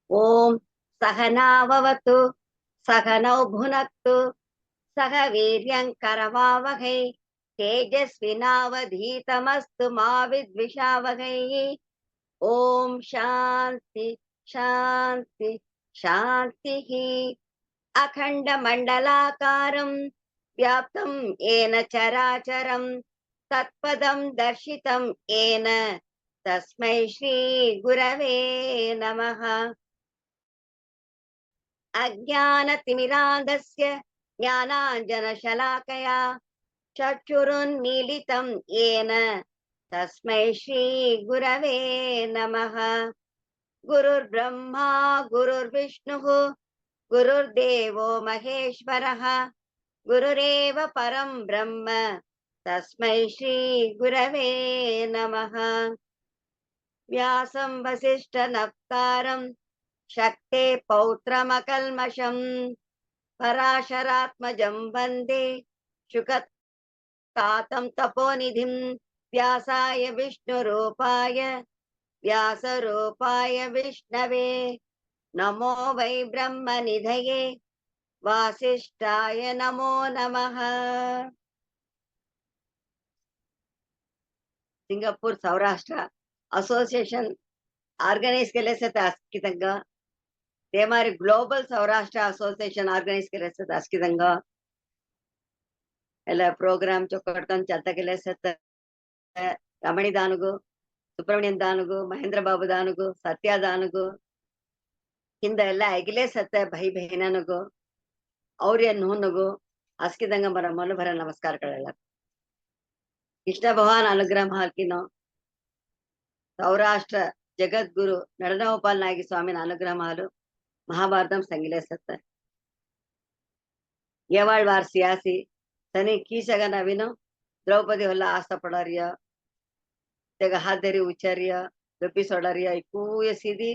ओम सहनाववतु सहनौ भुनक्तु सह वीर्यं करवावहै तेजस्विनावधीतमस्तु मा विद्विषावहै। ओम शांति शांति शांतिः। अखंड मंडलाकारं व्याप्तं येन चराचरं तत्पदं दर्शितं येन तस्मै श्री गुरवे नमः। अज्ञानतिमिरान्धस्य ज्ञानाञ्जनशलाकया चक्षुरुन्मीलितं येन तस्मै श्रीगुरवे नमः। गुरुर्ब्रह्मा गुरुर्विष्णुः गुरुर्देवो महेश्वरः गुरुरेव परं ब्रह्म तस्मै श्रीगुरवे नमः। व्यासं वसिष्ठनप्तारं शक्ते पौत्रमकल्मषम् पराशरात्मजं वन्दे शुकतातं तपोनिधिं व्यासाय व्यासरूपाय विष्णवे नमो वै ब्रह्मनिधये वासिष्ठाय नमो नमः। सिंगापूर सौराष्ट्र असोसिएशन ऑर्गनाइज केले ते मारी ग्लोबल सौराष्ट्र असोसिएशन ऑर्गनाइज केले ಎಲ್ಲ ಪ್ರೋಗ್ರಾಮ್ ಚೊಕ್ಕಡ್ಕೊಂಡು ಚಲ್ತ ಕೆಲಸ ರಮಣಿ ದಾನುಗು ಸುಬ್ರಹ್ಮಣ್ಯನ್ ದಾನುಗು ಮಹೇಂದ್ರ ಬಾಬು ದಾನುಗು ಸತ್ಯ ದಾನುಗು ಹಿಂದ ಎಲ್ಲ ಅಗಿಲೇ ಸತ್ತ ಭೈ ಬಹಿನನುಗು ಅವ್ರ ನೂನುಗು ಅಸ್ಕಿದಂಗ ಮರ ಮನೋಭರ ನಮಸ್ಕಾರಗಳೆಲ್ಲ ಕೃಷ್ಣ ಭಗವಾನ್ ಅನುಗ್ರಹ ಹಾಲ್ಕಿನೋ ಸೌರಾಷ್ಟ್ರ ಜಗದ್ಗುರು ನಡನಗೋಪಾಲ್ ನಾಯಕಿ ಸ್ವಾಮಿನ ಅನುಗ್ರಹ ಮಾಲು ಮಹಾಭಾರತಂ ಸಂಗಿಲೇ ಸತ್ತ येवाड़ वार सियासी तनी की सगन अविनो द्रौपदी होला आस्था पड़ारिया तेगा हाथ देरी उच्चारिया दपी सोड़ारिया इकूय सीधी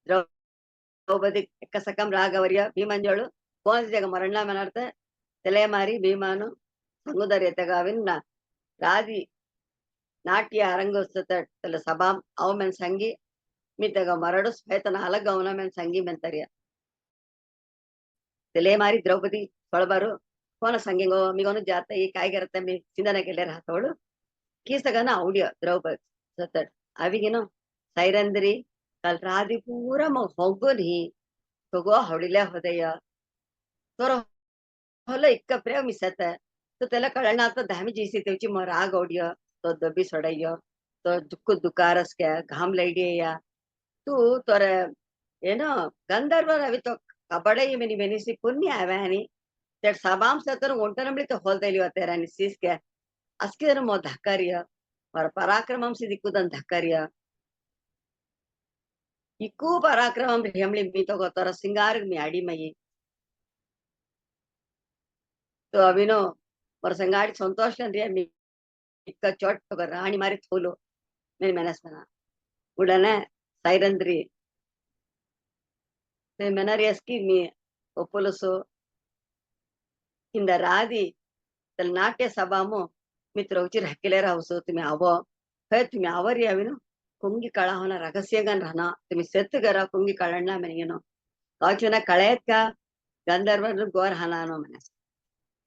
द्रौपदी कसकम रागवरिया भीमंजोಳು कौन जगह मरणला मनार्थ तले मारी भीमानु संगुदरिया तेगा अविन राधी नाट्य अरंगोत्सव तले सभाम अव में संगी मी तेगा मरडु स्वेतन अलग अवना में संगी में तरिया तले मारी द्रौपदी सोळबारू कोण संगींगो मीगोनु जाता ही काय करता मी चिंतन केले राहतोळू की सगळं आवड्य द्रौपदी सतत अविगिनो सैरंद्री कल राधी पूरा मग होगून ही तगो हवडिल्या होदय तर होला इक्क प्रेम मिसत तो त्याला कळणार तर धामी जीसी त्याची मग राग ओढ्य तो दबी सोडय तो दुःख दुकारस क्या घाम लैडिया तू तर ಏನೋ ಗಂಧರ್ವರ ಅವಿತು ಕಬಡೆ ಮಿನಿ ಬೆನಿಸಿ ಪುಣ್ಯ ಅವನಿ तेर सबाम से तर ओंटनबली तो होल देली होते रानी सीस के अस्के दर मो धक्कारिया और पराक्रमम से दिक्कुदन धक्कारिया इक्कू पराक्रमम रियमली मी तो गोतर सिंगार मी आड़ी मई तो अभिनो और संगाड़ी संतोष रिया मी इक्का चोट तो रानी मारी थोलो मेरी मनस मना उड़ने सैरंद्री ते मेनरियस की मी ओपुलसो इंदा राधी तर नाट्य सभामो मित्र उचिर हक्केले राहसो तुम्ही आवो खै तुम्ही आवर याविनो कुंगी कळा होना रहस्यगन रहना तुम्ही सेत करा कुंगी कळणला मेनिनो काचुना कळयत का गंधर्वन गोर हनानो मनस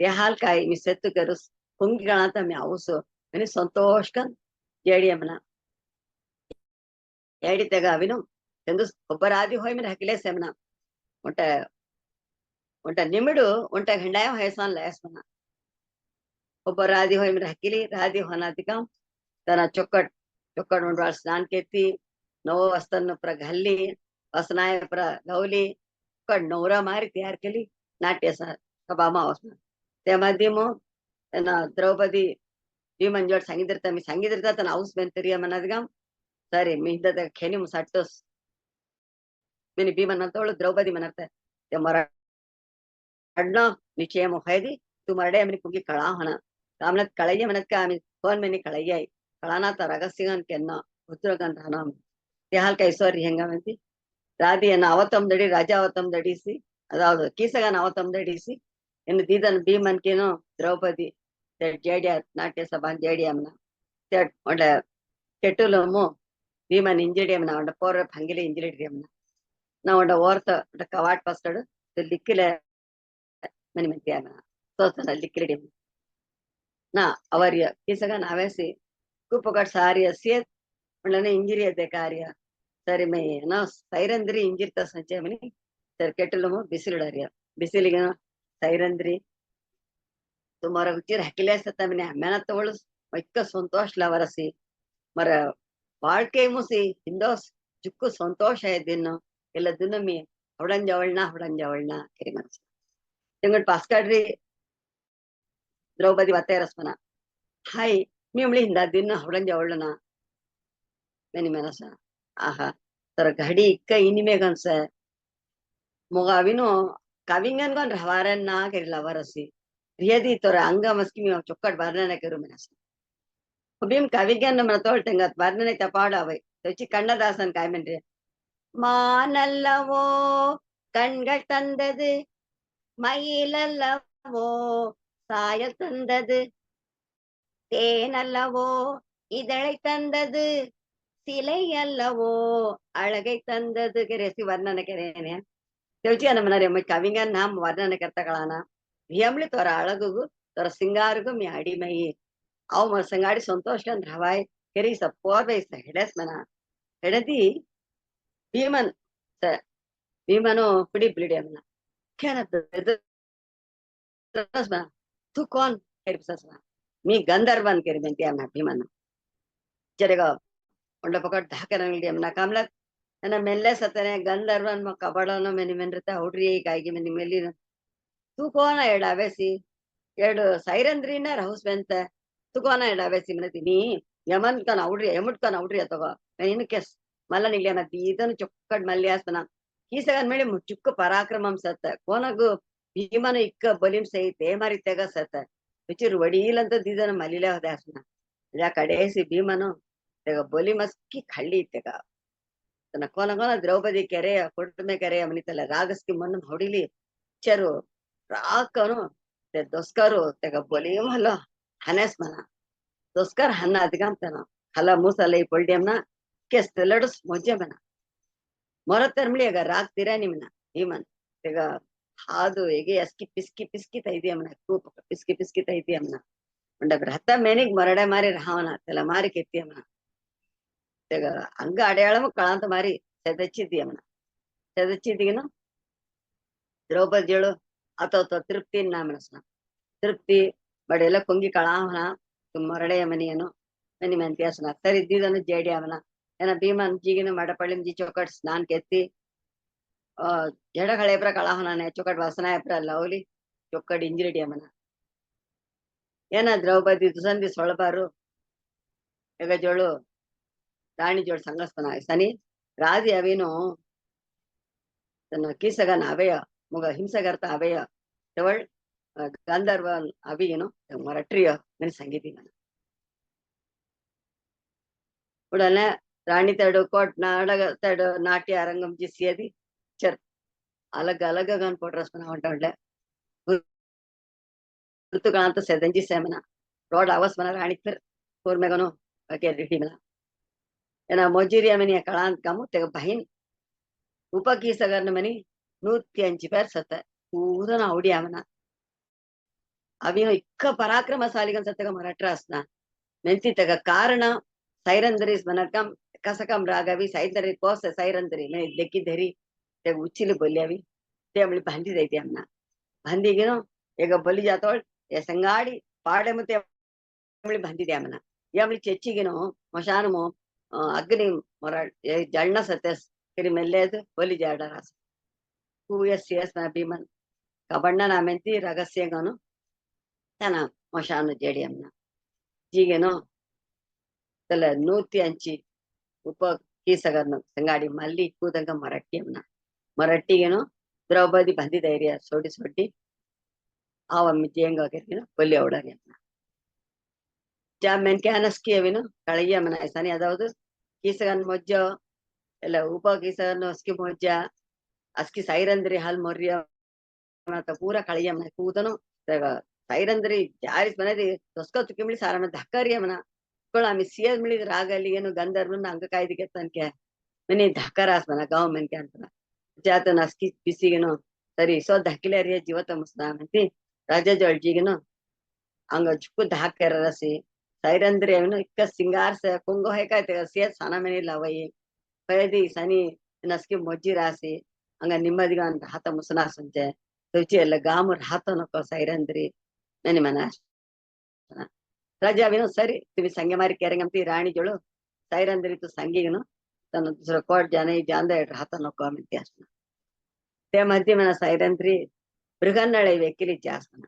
ते हाल काय मी सेत करूस कुंगी कळाता मी आवसो आणि संतोष कन जेडी मना एडी तेगा अविनो चंदु ಒಬ್ಬರಾದಿ ಹೋಯ್ ಮಿನ ಹಕ್ಕಿಲೆ ಸೆಮನ ಒಂಟ ಒಂಟ ನಿಮಿಡು ಒಂಟ ಹೆಂಡಾಯ ಹಯಸಾನ್ ಲಯಸ್ಮನ ಒಬ್ಬ राधी होय मी हकिली राधी होना तिका तना चोकट चोकट उंडवाळ स्नान केती नव वस्तन प्र घालली असनाय प्र गवली कड नवरा मारी तयार केली नाट्य सभामा असना त्यामध्ये मग त्यांना द्रौपदी भीमंजोड सांगितलं मी सांगितलं तर औस बेंतरिया म्हणत गा सरी मी इथं खेनी मुसाटतोस मी भीम म्हणतोळ द्रौपदी म्हणत ते मराठनो निश्चय मुखैदी तू मरडे आम्ही कुगी कळा होना कामनत कळय म्हणत का आम्ही कोण मेनी कळय कळाना तर रगस्यगन केन्न उत्रगन राहना ते हाल कैसोरी ಹೆಂಗ ಮೆಂತಿ ರಾಧಿಯನ್ನ ಅವತಂದಡಿ ರಾಜ ಅವತಂದಡಿಸಿ ಅದಾವುದು ಕೀಸಗನ ಅವತಂದಡಿಸಿ ಇನ್ನು ದೀದನ್ ಭೀಮನ್ಕೇನು ದ್ರೌಪದಿ ಜೇಡಿಯ ನಾಟ್ಯ ಸಭಾ ಜೇಡಿಯಮ್ಮನ ಒಳ್ಳೆ ಕೆಟ್ಟುಲಮ್ಮು ಭೀಮನ್ ಇಂಜಿಡಿಯಮ್ಮನ ಅವನ ಪೌರ ಹಂಗಿಲಿ ಇಂಜಿಲಿಡಿಯಮ್ಮನ ना ओर्त कवाट पस्कड लिक्किले मनी मंत्या सोचना लिक्किले ना अवर्य किसगा नावेसी कुपकट सारी असियत म्हणल्याने इंजिरी येते कार्य सरी मैं ना सैरंद्री इंजिरी संचय मनी सर केटलमो बिसिलडारिया बिसिलिगे सैरंद्री तुम्हारा उच्चर हकिले सत्ता मैंने मेहनत तोड़ इक्का संतोष लवरसी मर வாழ்க்கை मुसी हिंदोस जुक्कु संतोष है दिन ಎಲ್ಲ दिन में ಹೊಡಂಜವಳ್ನ ಕೆರಿ ಮನಸ್ಸು ತಿಂಗಳ ಪಾಸ್ಕಾಡ್ರಿ द्रौपदी वाते रसमना हाय मी म्हणली हिंदा दिन ಹೊಡಂಜವಳ್ನ मेनी मनसा आहा तर घडी इक्का इनिमे गंस मुगाविनो काविंगन गन रहवारन ना केरी लवरसी रियदी तोर अंग मस्की मी चොක්කट वर्णन करू मनसा ಒಬ್ಬಿಂ ಕವಿಗನ್ನ ಮನ ತೋಳ್ತಂಗತ್ ವರ್ಣನೆ ತಪಾಡಾವೈ ತೊಚ್ಚಿ ಕಣ್ಣದಾಸನ್ ಕಾಯ್ಮೆನ್ರಿ ಮಾನಲ್ಲವೋ கண்கள் தந்தது மயிலல்லவோ சாயல் தந்தது தேனல்லவோ இதழை தந்தது சிலை அல்லவோ அழகை தந்தது ಕೆರೆಸಿ ವರ್ಣನೆ ಕೆರೇನೆ ತೊಚ್ಚಿ ಅನ್ನ ಮನರೆ ಮೈ ಕವಿಗನ್ ನಾಮ್ ವರ್ಣನೆ ಕರ್ತಗಳಾನ ಹಿಯಮ್ಲಿ ತೋರ ಅಳಗುಗು ತೋರ ಸಿಂಗಾರಿಗೂ ಮಿ ಅಡಿಮೈ अव मर संगाड़ी संतोष हवाई केरी सब पोर बेस हेडस मना हेडती भीमन भीमनो पिड़ी पिड़ी मना क्या ना मना तू कौन केरी पसस मना मी गंधर्वन केरी बेंती मना भीमन जरेगा उंडा पकड़ धाकर अंगली मना कामला ना मेल्ले सतने गंधर्वन म कबड़नो मेनी मेनरता उड़री काईगी मेनी मेली तू कौन है एड़ा वैसी एड़ सैरंद्री ना रहूस बेंता तुकोना एडावेसी मनती नी यमन कन औड्री यमुट कन औड्री अतगो मैं केस मल्ल निले मती इदन चොක්කड मल्ल्यासना कीसगन मेळे चुक्क पराक्रमम सत्त कोनगु भीमन इक्क बलिम सहिते मारी तेग सत्त विचिर वडीलंत दीदन मलिले होदासना या कडेसी भीमन तेग बलिमस्की खಳ್ಳಿ तेग तन कोन कोन द्रौपदी केरे कुटुंबे केरे मनितले रागस्की मन ಹೊಡಿಲಿ चेरू राकनु ते दोस्करू तेग बलिम हलो हनेस मना दोस्कर हन्ना अधिकाम तना हला मूसले पोल्डियम ना केस तेलडस मोजे मना मोरत तरमली अगर राग तिरानी मना भीमन तेगा हादु एगे अस्की पिस्की तैदी मना खूप पिस्की तैदी मना उंड ब्रहता मेनिग मरडे मारी रावना तेला मारी केत्ती मना तेगा अंग अडयाळम कळांत मारी सेदच्चिद्दी मना सेदच्चिदिगिनो द्रौपदियळु अतो तृप्ति नामनसना तृप्ति बड़ेला कुंगी कळावना मरड़े मनियनो मनी मंत्यासना सरी दीदनु जेडी आवना एना भीमन जीगिन मडपळिम जी चौकट स्नान केत्ती जड़ कळेप्र कळावनाने चौकट वासना एप्र लवली चौकट इंजिरिडी अमना ಏನ ದ್ರೌಪದಿ ದುಸಂದಿ ಸೊಳಬಾರು ಎಗ ಜೋಳು ರಾಣಿ ಜೋಳು ಸಂಗಸ್ಪನ ಸನಿ ರಾಧಿ ಅವೇನು ತನ್ನ ಕೀಸಗನ ಅವೆಯ ಮುಗ ಹಿಂಸಗರ್ತ ಅವೆಯ ತವಳ್ ಗಂಧರ್ವ ಅವಿಯೇನು ಮರಟ್ರಿಯ मेरे संगीती गाना उड़ने रानी तड़ो कोट नाटक तड़ो नाट्य अरंगम जिसिए दी चर अलग अलग गान पोट्रस बना वंटा उड़ले ऋतु गान तो सेदंजी सेमना रोड आवास बना रानी फिर पूर में गनो के रेडी बना एना मोजिरिया में ये कलांत कामु ते बहिन उपकी सगरन मनी 105 पेर सत पूरन औडिया मना अविनो इक्क पराक्रमशालिगन सत्तग मराठरासना मेंती तग कारण सैरंदरीस मनकम कसकम रागवी सैंदरी कोस सैरंदरी मैं लेकी धरी ते उच्चिली बोल्यावी ते हमली भांडी देती हमना भांडी गिनो एग बोली जातोळ ये संगाडी पाडे मते हमली भांडी दे हमना ये हमली चेच्ची गिनो मशानमो अग्नि मरा जळना सतेस किरी मेल्लेद बोली जाडरास पूयसियस ना भीमन कबण्ण नामेंती रगस्यगनो तना मशान जेडी हमना जीगेनो तल 105 उप कीसगरन संगाडी मल्ली कूदंग मराठी हमना मराठीगेनो द्रौपदी बंदी धैर्य सोडी सोडी आवम्मी जेंग केरिनो बोली औडारी हमना जा मेनके अनस्की अविनो कळिय मना सनी अदावदु कीसगन मोज्जो ಎಲ್ಲ ಉಪ कीसगन अस्की मोज्जा अस्की सैरंदरी हाल मोर्रिय मना पूरा कळिय मना कूदनो सैरंदरी जारिस मनेदी दोस्का तुकिमली सारा में धक्कारिय मना कोळ आम्ही सियस मिळी राग आली ಏನು ಗಂಧರ್ವನ ಅಂಗ ಕಾಯ್ದಿಗೆ ತನಕೆ ಮನೆ ಧಕ್ಕರಾಸ್ ಮನ गाव मेन के अंतना ಜಾತ ನಸ್ಕಿ ಬಿಸಿಗಿನು ಸರಿ ಸೊ ಧಕ್ಕಿಲೇರಿಯ ಜೀವತ ಮುಸ್ದಾಮಂತಿ ರಾಜ ಜಳ್ಜಿಗಿನು ಹಂಗ ಜುಕ್ಕುದ್ ಹಾಕ್ಯಾರ ರಸಿ ಸೈರಂದ್ರಿ ಅವನು ಇಕ್ಕ ಸಿಂಗಾರ್ಸ ಕುಂಗೋ ಹೇಕಾಯ್ತ ಸೇರ್ ಸನ ಮೆನಿಲ್ಲ ಅವಯಿ ಪಯದಿ ಸನಿ ನಸ್ಕಿ ಮೊಜ್ಜಿ ರಾಸಿ ಹಂಗ ನಿಮ್ಮದಿಗ ಅಂತ ಹಾತ ಮುಸನಾ ಸುಂಚೆ ತುಚಿ ಎಲ್ಲ ಗಾಮುರ್ ಹಾತ ನೊಕ್ಕ ಸೈರಂದ್ರಿ ನನಿ ಮನ ರಾಜ ಅವಿನು ಸರಿ ತುವಿ ಸಂಗೆ ಮಾರಿ ಕೆರೆಂಗಂತಿ ರಾಣಿ ಜೋಳು ಸೈರಂದ್ರಿ ತು ಸಂಗಿಗನು ತನ್ನ ದುಸರ ಕೋಟ್ ಜನ ಈ ಜಾಂದ ಇಟ್ರ ಹಾತ ನೊಕ್ಕ ಮಿಂತಿ ಅಷ್ಟನ ते मध्य मन सैरंत्री बृहन्नळे वेक्किली जास्तನ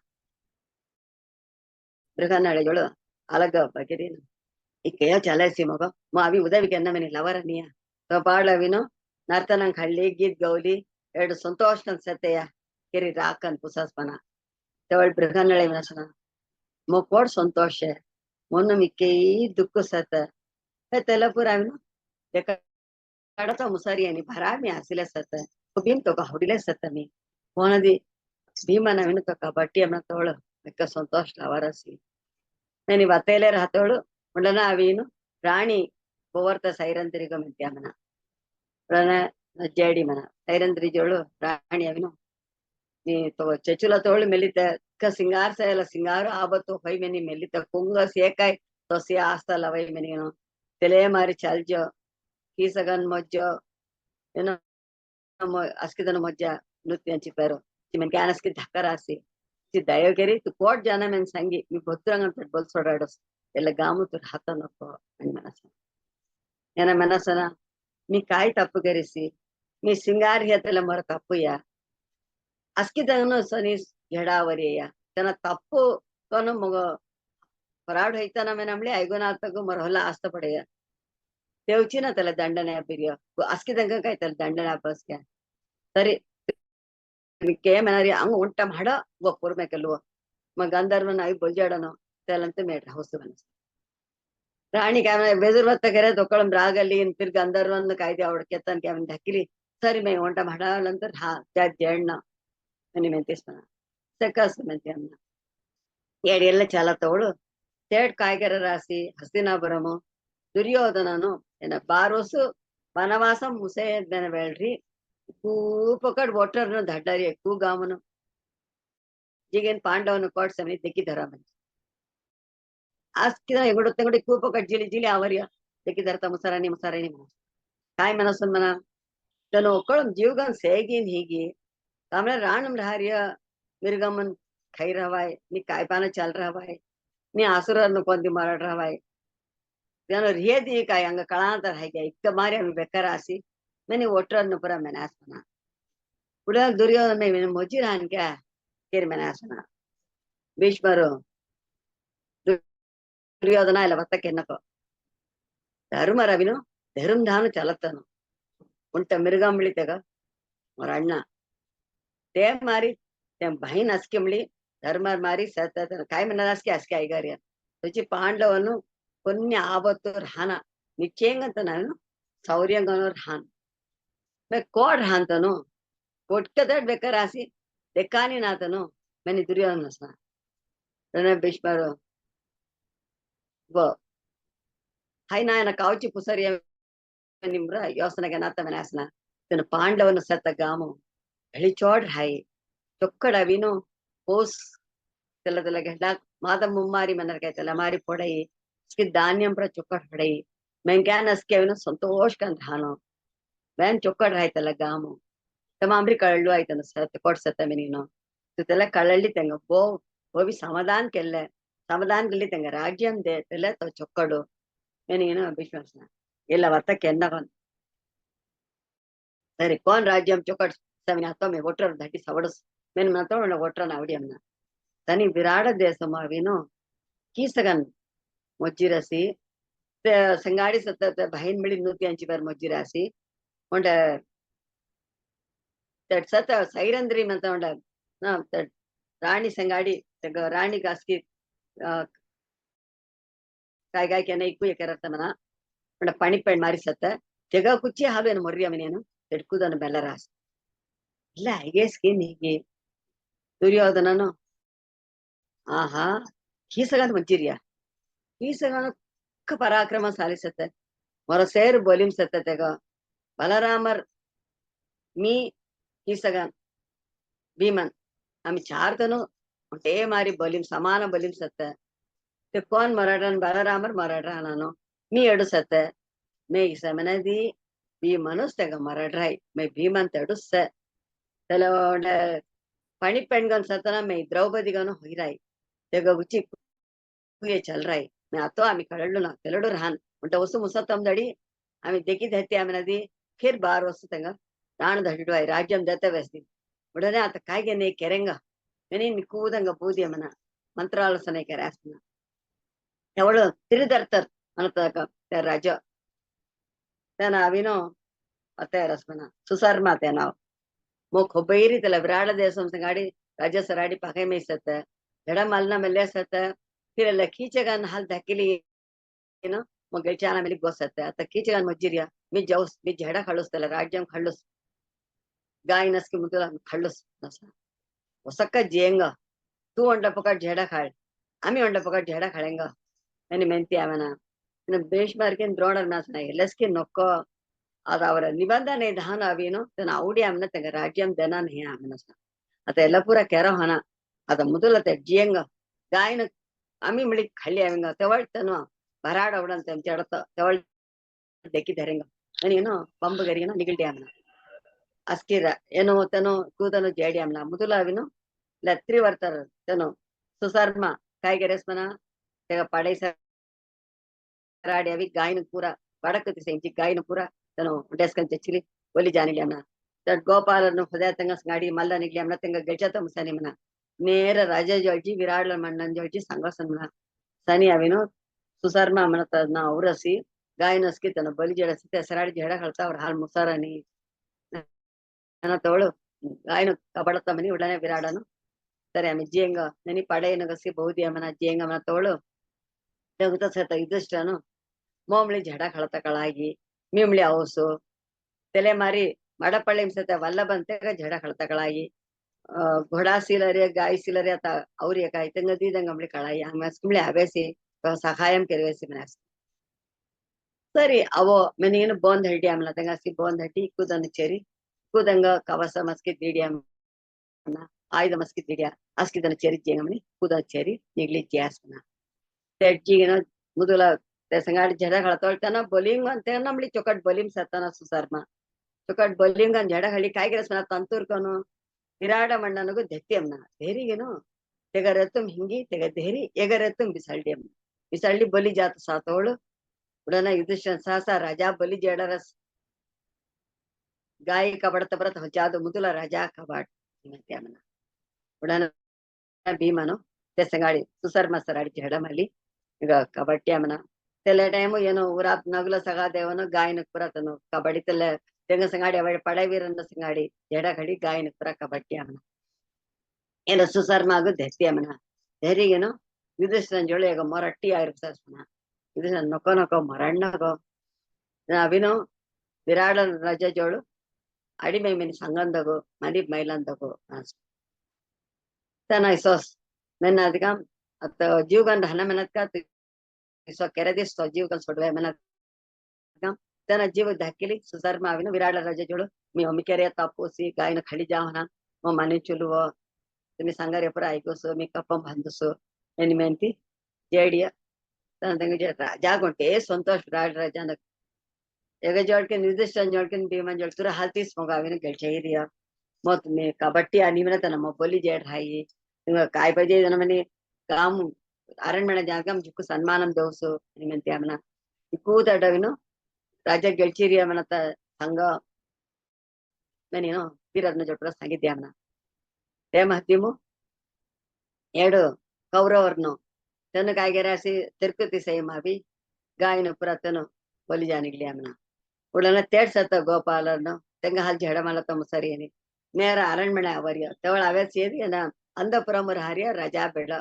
ಬೃಹನ್ನಳೆಗಳು ಅಲಗ ಬಗೆರಿನ ಇಕ್ಕೆಯ ಚಲಸಿ ಮಗ ಮಾವಿ ಉದವಿಗೆ ಅನ್ನಮನಿ ಲವರನಿಯ ಪಾಡ್ಲವಿನು ನರ್ತನಂಗ್ ಹಳ್ಳಿ ಗೀತ್ ಗೌಲಿ ಎರಡು ಸಂತೋಷ ಸತ್ತೆಯ ಕೆರಿ ರಾಕನ್ ಪುಸಸ್ಪನ ತವಳ್ ಬೃಹನ್ನಳೆ ವಿನಸನ ಮೊಕ್ಕೋಡ್ ಸಂತೋಷ ಮೊನ್ನು ಮಿಕ್ಕಿ ದುಕ್ಕು ಸತ ತೆಲಪುರಾವಿನು ಕಡತ ಮುಸರಿಯನಿ ಭರಾಮಿ ಹಸಿಲೆ ಸತ ಬಿನ್ ತಗೋ ಹುಡಿಲೆ ಸತ್ತಮಿ ಹೋನದಿ ಭೀಮನ ವಿನು ತಕ ಬಟ್ಟಿ ಅಮ್ಮನ ತೋಳು ಮಿಕ್ಕ ಸಂತೋಷ ಲವರಸಿ నేను వత్తేలే రాతోడు ఉండన అవిను రాణి ಗೋವರ್ತ ಸೈರಂದ್ರಿಗ ಮಿತ್ಯಾಮನ ಪ್ರಣ ಜೇಡಿ ಮನ ಸೈರಂದ್ರಿ ಜೋಳು ರಾಣಿ ಅವಿನು ನೀ ಚಚುಲ ತೋಳು ಮೆಲ್ಲಿತ ಕ ಸಿಂಗಾರ ಸೆಲ ಸಿಂಗಾರ ಆಬತ್ತು ಹೊಯ್ ಮೆನಿ ಮೆಲ್ಲಿತ ಕುಂಗ ಸೇಕಾಯ್ ತೊಸಿ ಆಸ್ತಲ ವೈ ಮೆನಿನು ತೆಲೆ ಮಾರಿ ಚಲ್ಜೋ ಕೀಸಗನ್ ಮೊಜ್ಜೋ ಏನೋ ಅಸ್ಕಿದನ ಮೊಜ್ಜ ನೃತ್ಯ ಹಂಚಿಪಾರು ಮನ್ ಕ್ಯಾನಸ್ಕಿ ಧಕ್ಕ ರಾಸಿ ದಯೋಗೆರಿ ತು ಕೋಟ್ ಜನ ಮೆನ್ ಸಂಗಿ మీ బొత్తురంగం బొల్ సోడాడస్ ఎల్ల గాము తుర్ హతనొక్క అని మనస ఏన మనసన మీ కాయ్ తప్పు గరిసి మీ సింగార్ హేతల మర తప్పుయ ಅಸ್ಕಿದನು ಸನಿ ಎಡಾವರಿಯ ತನ ತಪ್ಪು ತನು ಮಗ ಹೊರಾಡ್ ಹೈತಾನ ಮೆನಮ್ಲಿ ಐಗೋನಾತಗು ಮರ ಹೊಲ ಆಸ್ತ ಪಡೆಯ ದೇವ್ಚಿನ ತಲ ದಂಡನೆ ಅಬ್ಬಿರಿಯ ಅಸ್ಕಿದಂಗ ಕಾಯ್ತಲ್ಲ ದಂಡನೆ ಅಬ್ಬಸ್ಗೆ ಸರಿ ಕೆ ಮನರಿ ಹಂಗ ಉಂಟ ಮಾಡ ಒಪ್ಪುರ್ ಮೇಕಲ್ವ ಮ ಗಂಧರ್ವನ ಆಗಿ ಬೊಲ್ಜಾಡನು ತೆಲಂತ ಮೇಡ್ರ ಹೊಸ ಮನಸ್ಸು ರಾಣಿ ಕ್ಯಾಮ ಬೆದುರ್ ಬತ್ತ ಕೆರೆ ತೊಕೊಳಂ ರಾಗಲ್ಲಿ ತಿರ್ಗ ಗಂಧರ್ವನ ಕಾಯ್ದೆ ಅವಡ ಕೆತ್ತನ್ ಕ್ಯಾಮನ್ ಧಕ್ಕಿಲಿ ಸರಿ ಮೇ ಉಂಟ ಮಾಡಲಂತ ಹಾ ಜಡ್ನ ಮನಿ ಮೆಂತಿಸ್ತಾನ ಸೆಕಸ್ ಮೆಂತಿ ಅನ್ನ ಏಡಿ ಎಲ್ಲ ಚಾಲ ತವಳು ತೇಡ್ ಕಾಯ್ಗೆರ ರಾಸಿ ಹಸ್ತಿನಾಪುರಮು ದುರ್ಯೋಧನನು ಏನ ಬಾರೋಸು ವನವಾಸ ಮುಸೆ ಬೇಳ್ರಿ ಕೂ ಪಕಡ್ ಒಟ್ಟರ್ನು ದಡ್ಡರಿ ಕೂ ಗಾಮನು ಜಿಗೇನ್ ಪಾಂಡವನು ಕೋಟ್ ಸಮಯ ತೆಕ್ಕಿದರ ಮನ್ ಆಸ್ಕಿದ ಎಗುಡು ತೆಗುಡಿ ಕೂ ಪಕಡ್ ಜಿಲಿ ಜಿಲಿ ಅವರಿಯ ತೆಕ್ಕಿದರ ಮುಸರಾಣಿ ಮುಸರಾಣಿ ಮನ ಕಾಯ್ ಮನಸ್ಸನ್ ಮನ ತನು ಒಕ್ಕಳಂ ಜೀವಗನ್ ಸೇಗಿನ್ ಹೀಗಿ ಆಮೇಲೆ ರಾಣಂ ರಾರಿಯ ಮಿರ್ಗಮ್ಮನ್ ಖೈ ರವಾಯ್ ನೀ ಕಾಯ್ಪಾನ ಚಲ್ ರವಾಯ್ ನೀ ಆಸುರನ್ನು ಕೊಂದಿ ಮಾರಾಡ್ ರವಾಯ್ ನಾನು ರಿಯದಿ ಕಾಯ್ ಹಂಗ ಕಳಾಂತರ ಹಾಗೆ ಇಕ್ಕ ಮಾರಿ ಅವ್ನು ಬೆಕ್ಕರಾಸಿ मैंने वोटर पूरा मैनासना उड़ा दुर्योधन में मैंने मोजी रान क्या केर मैनासना भीष्मರು ದುರ್ಯೋಧನ ಇಲ್ಲ ಬತ್ತಕ್ಕೆ ಎನ್ನಕೋ ಧರ್ಮರವಿನು ಧರ್ಮಧಾನು ಚಲತ್ತನು ಉಂಟ ಮಿರ್ಗಂಬಳಿ ತೆಗ ಅವ್ರ ಅಣ್ಣ ತೇ ಮಾರಿ ಬಹಿನ್ ಅಸ್ಕಿಂಬಳಿ ಧರ್ಮ ಮಾರಿ ಸತ್ತ ಕಾಯಿ ಮನ ಅಸ್ಕೆ ಅಸ್ಕೆ ಐಗಾರ್ಯ ರುಚಿ ಪಾಂಡವನು ಕೊನ್ನೆ ಆವತ್ತು ರಾನ ನಿಚ್ಚೇಂಗಂತ ನಾನು ಸೌರ್ಯಂಗನೋ ರಾನ್ ಕೋಡ್ ಹಾಂತನು ಕೊಟ್ಕದಡ್ ಬೇಕಾರಾಸಿ ಲೆಕ್ಕಾನಿ ನಾತನು ಮನಿ ದುರ್ಯೋಧನ ಭೀಷ್ಮರು ಹೈ ನಾಯನ ಕಾವಚಿ ಪುಸರಿಯ ನಿಮ್ರ ಯೋಸನಗೆ ನಾತ ಮನಾಸನ ತನ್ನ ಪಾಂಡವನು ಸತ್ತ ಗಾಮು ಬೆಳಿಚೋಡ್ ಹಾಯಿ ಚೊಕ್ಕಡ ವಿನು ಪೋಸ್ తెల్ల గడ్డ మాదం ముమ్మారి మనరకై తెల్లమారి పొడయి इसके धान्यम पर चुक्कड़ पड़ई मैं क्या नसके विनु संतोष का धानो मैं चुक्कड़ रहा तला गामु तमामरी कळल्लू आಯ್ತನ ಸತ್ ಕೊಡ್ ಸತ್ತಮೆ ನೀನು ತುತೆಲ್ಲ ಕಳಳ್ಳಿ ತೆಂಗ वो भी समाधान केल्ले समाधान गिल्ली तेंग राज्यम दे तेले तो चुक्कड़ु నేను విశ్వాసన ಇಲ್ಲ ವತ್ತಕ್ಕೆ ಎನ್ನಗನ್ ಸರಿ कौन राज्यम चुक्कड़ सविನ तो में वोटर धटी सवडस मैं मनतो वोटर नावडियमना तनी विराट देशमाविनो कीसगन मोज्जिरसी संगाड़ी सत्त बहिन मिली नूती अंची पर मोज्जिरासी उंड तट सत्त सैरंद्री मंत उंड ना तट रानी संगाड़ी तग रानी गास्की काय काय केने इक्कु एकरतमना उंड पणिपेण मारी सत्त जग कुच्ची हालु एन मोर्रि अमिनेनु तडकुदन बेलरास ಇಲ್ಲ ಹೀಗೆ ಸ್ಕಿನ್ ಹೀಗೆ ದುರ್ಯೋಧನನು ಆಹಾ ಕೀಸಗನ್ ಮಂಚಿರಿಯ ಕೀಸಗನ ಪರಾಕ್ರಮ ಸಾಲಿಸತ್ತೆ ಮೊರ ಸೇರು ಬೋಲಿಂ ಸತ್ತತೆಗ ಬಲರಾಮರ್ ಮೀ किसगन भीमन आम्ही चार जण मोठे मारी बलीम समान बलीम सत्त ते कोण मराठा बलरामर मराठा ನಾನು मी ಎಡುಸತ್ತ ಮೇ ಸಮನದಿ ಭೀಮನುಸ್ ತೆಗ ಮರಾಠಾಯ್ ಮೈ ಭೀಮನ್ ತೆಡುಸ್ಸ ತೆಲ ಪಣಿ ಪೆಣ್ಗನ್ ಸತನ ಮೈ द्रौपदीगन होईराय तेग गुची ये चल राय मैं आतो आम्ही कळलो ना तेलडू राहन म्हणता वस्तू मुसत्तम दडी आम्ही देखीत हत्ती आम्ही नदी फिर बार वस्तू तेंग राण दडिडू आहे राज्यम दत्त व्यस्ती उडने आता काय गे नाही केरेंगा मी निकूदंग बूदी मना मंत्रालसने केरासना एवढं तिरिदर्तर म्हणत त्या राजा त्या नाविनो आता रसमना सुसर्मा त्या नाव मग खोबैरी त्याला विराळ देशम संगाडी राजा सराडी पाके में सत झडा मालना मेले सत फिर खीचगान हाल धाकिली ಏನು ಮಗಲ್ಚಾನ ಮೇಲೆ ಗೊಸತ್ತೆ ಅತ್ತ ಕೀಚಗನ್ ಮಜ್ಜಿರಿಯ ಮಿ ಜೌಸ್ ಮಿ ಜಡ ಖಳುಸ್ತಲ್ಲ ರಾಜ್ಯಂ ಖಳುಸ್ ಗಾಯನಸ್ಕಿ ಮುದುಲ ಖಳುಸ್ ನಸ ಹೊಸಕ್ಕ ಜೇಂಗ तू ಒಂಡ ಪಕಡ್ ಜಡ ಖಾಳ್ ಆಮಿ ಒಂಡ ಪಕಡ್ ಜಡ ಖಾಳೆಂಗ ಎನಿ ಮೆಂತಿ ಅವನ ಇನ್ನು ಬೇಷ್ಮಾರ್ಕಿನ್ ದ್ರೋಣರ್ ನಾಸನ ಎಲ್ಲಸ್ಕಿ ನೊಕ್ಕೋ ಅದ ಅವರ ನಿಬಂಧನೆ ದಾನ ಅವೇನು ತನ್ನ ಔಡಿ ಅಮ್ಮನ ತಂಗ ರಾಜ್ಯಂ ದನ ಹೇ ಅಮ್ಮನಸ ಅತ ಎಲ್ಲ ಪೂರ ಕೆರ ಹೊನ ಅದ ಮುದುಲತೆ ಜೇಂಗ ಗಾಯನ आम्ही मिळी खाल्ली आम्ही तेवळ तनु भराड आवडन त्यांच्या अडत तेवळ देखी धरेंग आणि ಏನು ಪಂಬಗರಿನ ನಿಗಲ್ಡಿ ಆಮ್ನ ಅಸ್ಕಿರ ಏನು ತನು ಕೂದನು ಜೇಡಿ ಆಮ್ನ ಮುದುಲಾವಿನು ಲತ್ರಿ ವರ್ತಾರ ತನು ಸುಸರ್ಮ ಕಾಯ್ಗೆರೆಸ್ಮನ ತೆಗ ಪಡೈ ಸರಾಡಿ ಅವಿ ಗಾಯನ ಪೂರ ಬಡಕತಿ ಸೆಂಚಿ ಗಾಯನ ಪೂರ ತನು ಡೆಸ್ಕನ್ ಚಚ್ಚಿಲಿ ಒಲಿ ಜಾನಿಲಿ ಆಮ್ನ ತಡ್ ಗೋಪಾಲನು ಹೃದಯ ತಂಗ ಸಂಗಾಡಿ ಮಲ್ಲ ನಿಗ್ಲಿ ಆಮ್ನ ತಂಗ ಗೆಲ್ಚತ ಮುಸನಿ ಮನ ನೇರ ರಾಜ ಜೋಳ್ಜಿ ವಿರಾಳ ಮಣ್ಣನ್ ಜೋಳ್ಜಿ ಸಂಗಸನ್ सनी अविनो सुसर्मा म्हणत ना औरसी गायनस्की त्यानं बली जेडसी त्या सराडी झेडा घालता ಅವ್ರ ಹಾಲ್ ಮುಸಾರನಿ ನನ್ನ ತೋಳು ಗಾಯನ ಕಬಡತ ಮನಿ ಉಡನೆ ವಿರಾಡನು ಸರಿ ಆಮಿ ಜೇಂಗ ನನಿ ಪಡೆಯನ ಗಸಿ ಬಹುದಿ ಅಮನ ಜೇಂಗ ಮನ ತೋಳು ತೆಗುತ ಸತ ಇದ್ದಷ್ಟನು ಮೋಮ್ಳಿ झेडा घालता ಕಳಾಗಿ ಮಿಮ್ಳಿ ಔಸು ತಲೆ ಮಾರಿ ಮಡಪಳ್ಳಿ ಸತ ವಲ್ಲ ಬಂತೆ झेडा घालता ಕಳಾಗಿ घोडा सिलरे गाय सिलरे आता औरी काय तंग दी दंगमली कळाई आंगमले हवेसी सहायम केरवेसी मनास सरी आवो मेनीन बोंद हड्डी आमला तंगासी बोंद हड्डी कुदन चेरी कुदंग कवस मस्की दीडी आमना आयुध मस्की दीडिया अस्की दन चेरी जेंगमनी कुदन चेरी निगली जास मना तेजीगन मुदुला ते संगाडी झडा खळतोळतನ ಬೌಲಿಂಗ್ ಅಂತ ನಮ್ಲಿ ಚೊಕಟ್ ಬೌಲಿಂಗ್ ಸತ್ತನ ಸುಸರ್ಮ ಚೊಕಟ್ ಬೌಲಿಂಗ್ ಅನ್ झडा खळी काय केरस मना ತಂತೂರ್ಕನು विराड मण्डनगु धैत्यम्ना धैर्यगेनु तेगरतुम हिंगी तेग धैर्य एगरतुम बिसल्डी बिसल्डी बलि जात सातोळु उडन युधिष्ठिर सहसा राजा बलि जेडरस गाय कबडत बरत जादु मुदुल राजा कबाट म्हणत्यामना उडन भीमनु ते संगाडी सुसर्मा सराडी झडमली ಈಗ ಕಬಡ್ಡಿ ಅಮನ ತೆಲೆ ಟೈಮ್ ಏನು ಊರಾತ್ ನಗಲ ಸಗಾ ದೇವನು ಗಾಯನ ಪುರತನು ಕಬಡ್ಡಿ ತೆಲೆ ತೆಂಗ ಸಂಗಾಡಿ ಅವಳ ಪಡವೀರನ್ನ ಸಂಗಾಡಿ ಜಡ ಕಡಿ ಗಾಯನ ಪುರ ಕಬಡ್ಡಿ ಅಮನ ಏನು ಸುಸರ್ಮಾಗು ಧೈರ್ಯ ಅಮನ ಧೈರ್ಯಗೇನು ಯುಧಿಷ್ಠಿರನ್ ಜೋಳಿ ಈಗ ಮೊರಟ್ಟಿ ಆಗಿರ್ತಾಸ್ಮನ ಯುಧಿಷ್ಠಿರ ನೊಕೊ ನೊಕೊ ಮರಣ್ಣಗೋ ಅವಿನು ವಿರಾಡ ರಜ ಜೋಳು ಅಡಿಮೈ ಮೆನಿ ಸಂಗಂದಗು ಮನಿ ಮೈಲಂದಗು ತನ ಇಸೋಸ್ ನನ್ನ ಅದಿಗಂ ಅತ್ತ जीवगन हना मेहनत का सो केरे दिस तो जीवगन सोडवे मेहनत का तना जीव धाकेली सुसर्मा आविन विराड राजा जोडो मी अमी केरे तापोसी गायन खडी जावना मो माने चुलुवो तुम्ही सांगारे पुरा ऐकोसो मी कपम बांधसो एनी मेंती जेडिया तना तंगे राजा गोंटे संतोष विराड राजा न एग जोडके निर्दिष्ट जोडके भीमन जोड तुरा हालतीस मग आविन गेलचेरिया मत मी कबड्डी आणि मेहनत न मोबली जेड हाई तुम्ही काय पाहिजे जन म्हणे काम अरण्य जागम जिक्कू सन्मानम देवसु म्हणते आमना इकूदडविनो राजा ಗೆಲ್ಚಿರಿಯ ಮನತ ಸಂಘ ಮೇನೇನೋ ವೀರರನ್ನ ಜೊಟ್ರ ಸಂಗಿದ್ದೆ ಆಮನ ತೇ ಮಹತಿಮು ಎರಡು ಕೌರವರನ್ನು ತನ್ನ ಕಾಯ್ಗೆರಾಸಿ ತಿರ್ಕುತಿ ಸೇಮಾವಿ ಗಾಯನ ಪುರತನು ಬಲಿಜಾನಿಗ್ಲಿ ಆಮನ ಉಡನ ತೇಡ್ ಸತ್ತ ಗೋಪಾಲರನ್ನು ತೆಂಗ ಹಾಲ್ ಜಡ ಮಲತ ಮುಸರಿಯನಿ ನೇರ ಅರಣ್ಮನೆ ಅವರಿಯ ತವಳ ಅವೇ ಸೇರಿ ಅಂದಪುರಮುರ ಹರಿಯ ರಜಾ ಬೆಳ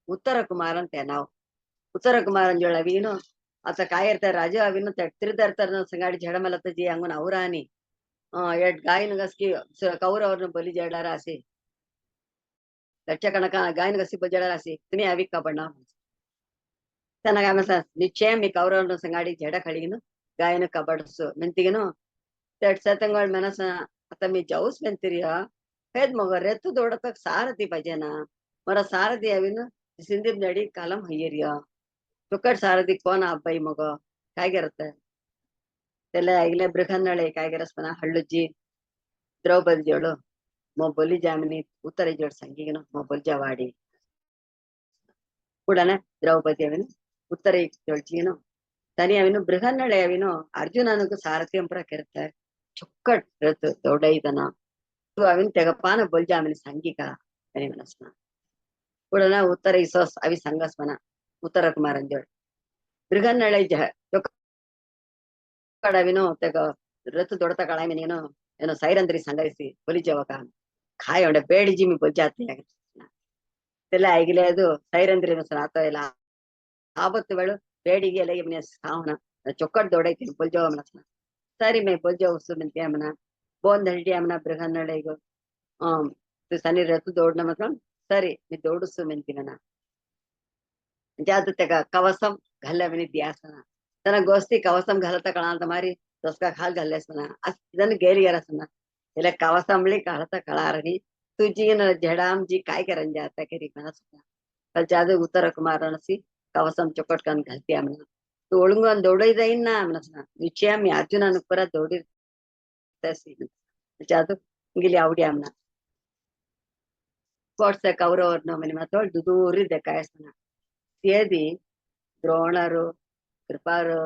उत्तर कुमारन ते नाव उत्तर कुमारन जोळ अवीनु आता काय इर्ತಾರೆ राजा अवीनु तिरदर्तर संगाडी झडमलत जी अंगुन औरानी एड गायन गस्की कौरवरनु बली जेडार आसी लक्ष कणक गायन गस्की बली जेडार आसी तुम्ही अवी कबडना तनगा मस निश्चय मी कौरवरनु संगाडी झड खळीनु गायन कबडसु ಮೆಂತಿಗೆನು ತೆಟ್ ಸತಂಗಳ ಮನಸ आता मी जाऊच म्हणते हेच मग रे तू दौडत सारथी पाहिजे ना मला सारथी यावी ना सिंधी नडी कालम हय्यरिया तुकड सारथी कोण अब्बाई मग काय करत त्याला ऐकल्या बृहन्नळे काय करस म्हणा हಳ್ಳುಜ್ಜಿ ದ್ರೌಪದಿ ಜೋಳು ಮೊಬ್ಬಲಿ ಜಾಮಿನಿ ಉತ್ತರ ಜೋಡ್ ಸಂಗಿಗನು ಮೊಬ್ಬಲ್ ಜವಾಡಿ ಕೂಡನ ದ್ರೌಪದಿ ಅವಿನು ಉತ್ತರ ಜೋಡ್ಜಿನು ತನಿ ಅವಿನು ಬೃಹನ್ನಳೆ ಅವಿನು ಅರ್ಜುನನಿಗೂ ಸಾರಥ್ಯಂಪುರ ಕೆರುತ್ತಾರೆ ಚೊಕ್ಕಟ್ ರತು ದೊಡ್ಡೈದನ ಅವಿನ ತೆಗಪಾನ ಬೊಲ್ಜಾಮಿನಿ ಸಂಗಿಕ ತನಿ ಮನಸ್ನ ಕೂಡನ ಉತ್ತರ ಇಸೋಸ್ ಅವಿ ಸಂಗಸ್ಮನ ಉತ್ತರ ಕುಮಾರನ್ ಜೋಡ್ ಬೃಹನ್ನಳೆ ಚೊಕ್ಕಡವಿನು ತೆಗ ರತು ದೊಡ್ಡತ ಕಳಾಮಿನೇನು ಏನೋ ಸೈರಂದ್ರಿ ಸಂಗರಿಸಿ ಬೊಲಿಜವಕ खाय म्हणजे बेड जी मी बोलजात त्याला ऐकले सैरंद्री आता ಇಲ್ಲ ಆವತ್ತು ವೇಳು ಬೇಡಿಗೆ ಎಲ್ಲ ಮನೆ ಸಾವನ ಚೊಕ್ಕಟ್ ದೊಡೈತಿ ಬೊಲ್ಜವ ಮನಸ್ನ ಸರಿ ಮೇ ಬೊಲ್ಜವ ಸುಮಿಂತಿ ಅಮ್ಮನ ಬೋಂದ್ ಹಳ್ಳಿ ಅಮ್ಮನ ಬೃಹನ್ನಳೆಗು ಸನಿ ರತು ದೌಡ್ ನಮಕ ಸರಿ मी दौडू सुमिंती म्हणा जात त्या कवसम घालविनी द्यासना त्यांना गोष्टी कवसम घालता कळांत मारी दसका खाल घाललेस म्हणा ಇದನ್ನು गेली गेलास म्हणा ఇలా कवसमली काढता कळारणी तुझी न झडामजी काय करन जाता करी मनस जादू उत्तर कुमारनसी कवसम चೊಕ್ಕಟ್ ಕನ್ घालते म्हणा तू ओळंगन दौडई जाईन ना म्हणस निश्चय मी अर्जुनान परत दौडी जादू गेली आवडी म्हणा कोर्स कौरवरनो म्हणे मातोळ दुदूरी देखायस म्हणा ಸೇದಿ ದ್ರೋಣರು ಕೃಪಾರು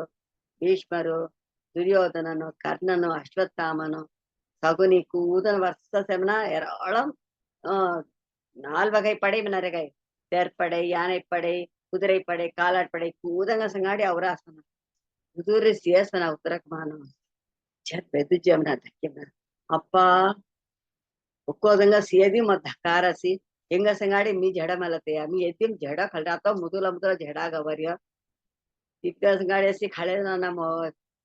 ಭೀಷ್ಮರು ದುರ್ಯೋಧನನು ಕರ್ಣನು ಅಶ್ವತ್ಥಾಮನು சகுனி கூதன் வருஷ செமனா ஏராளம் நால்வகை படை மினரகை தேர்ப்படை யானைப்படை குதிரைப்படை காலாட்படை கூதங்க ಸಂಗಾಡಿ ಅವರ ಆಸನ ಕುದುರೆ ಸೇಸನ ಉತ್ತರಕಮಾನ ಬೆದುಜಮ್ನ ಧಕ್ಕೆಮ್ನ ಅಪ್ಪ ಒಕ್ಕೋದಂಗ ಸೇದಿ ಮತ್ ಧಕ್ಕಾರಸಿ ಹೆಂಗ ಸಂಗಾಡಿ मी झडा मलते मी येतीम झडा खलडातो मुदुला मुदुला झडा गवर्य तितक्या संगाडी अशी खाळे ना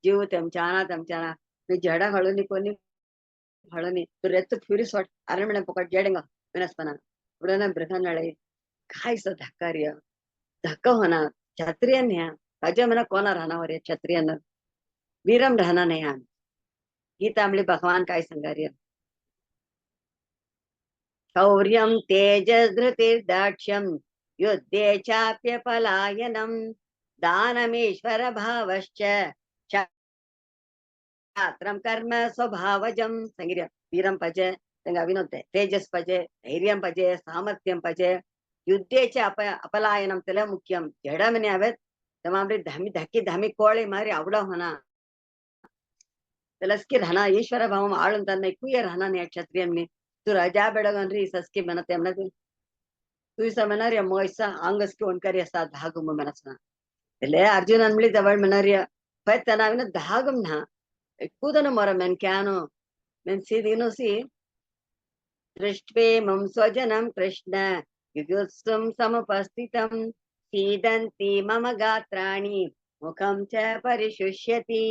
जीव तेमच्याना मी झडा खळून कोणी हळनी रेत फ्युरीस वाट अरमणे पकड जेडेंग विनस्पना उडना बृहन्नळे कायस धक्कार्य धक्का होना क्षत्रियन ह्या अजय मना कोणा राहणावर या क्षत्रियन वीरम राहणार नाही आम्ही गीतामली भगवान काय संगार्य शौर्यं तेजधृतिर्दाक्ष्यं युद्धे चाप्यपलायनं दानमीश्वर भावश्च शास्त्रं कर्म स्वभावजं संगिर्य वीरं पजे त्यांगा विनोदे तेजस पजे धैर्यं पजे सामर्थ्यं पजे युद्धेचे अपलायनं त्याला मुख्यम जडमने हवेत तमामरी धक्की धामी कोळे मारी आवडा होना त्यालास्की राहना ईश्वर भाव आळून त्यांना कुय राहना नाही क्षत्रियांनी तू राजा बेडगनरी सस्की मनते म्हणते तू इसा मनारिया मोयसा अंगस्की ओणकारी असता धागुम मनसना એટલે અર્જુન અનમળી દવળ મનારિયા ફય તનાવીને ધાગમ ના ಕೂದನು ಮೊರ ಮೆನ್ ಕ್ಯಾನು ಮೆನ್ ಸೀದಿನು ಸಿ ದೃಷ್ಟ್ವೇ ಮಂ ಸ್ವಜನಂ ಕೃಷ್ಣ ಯುಗುತ್ಸುಂ ಸಮುಪಸ್ಥಿತಂ ಸೀದಂತಿ ಮಮ ಗಾತ್ರಾಣಿ ಮುಖಂ ಚ ಪರಿಶುಷ್ಯತಿ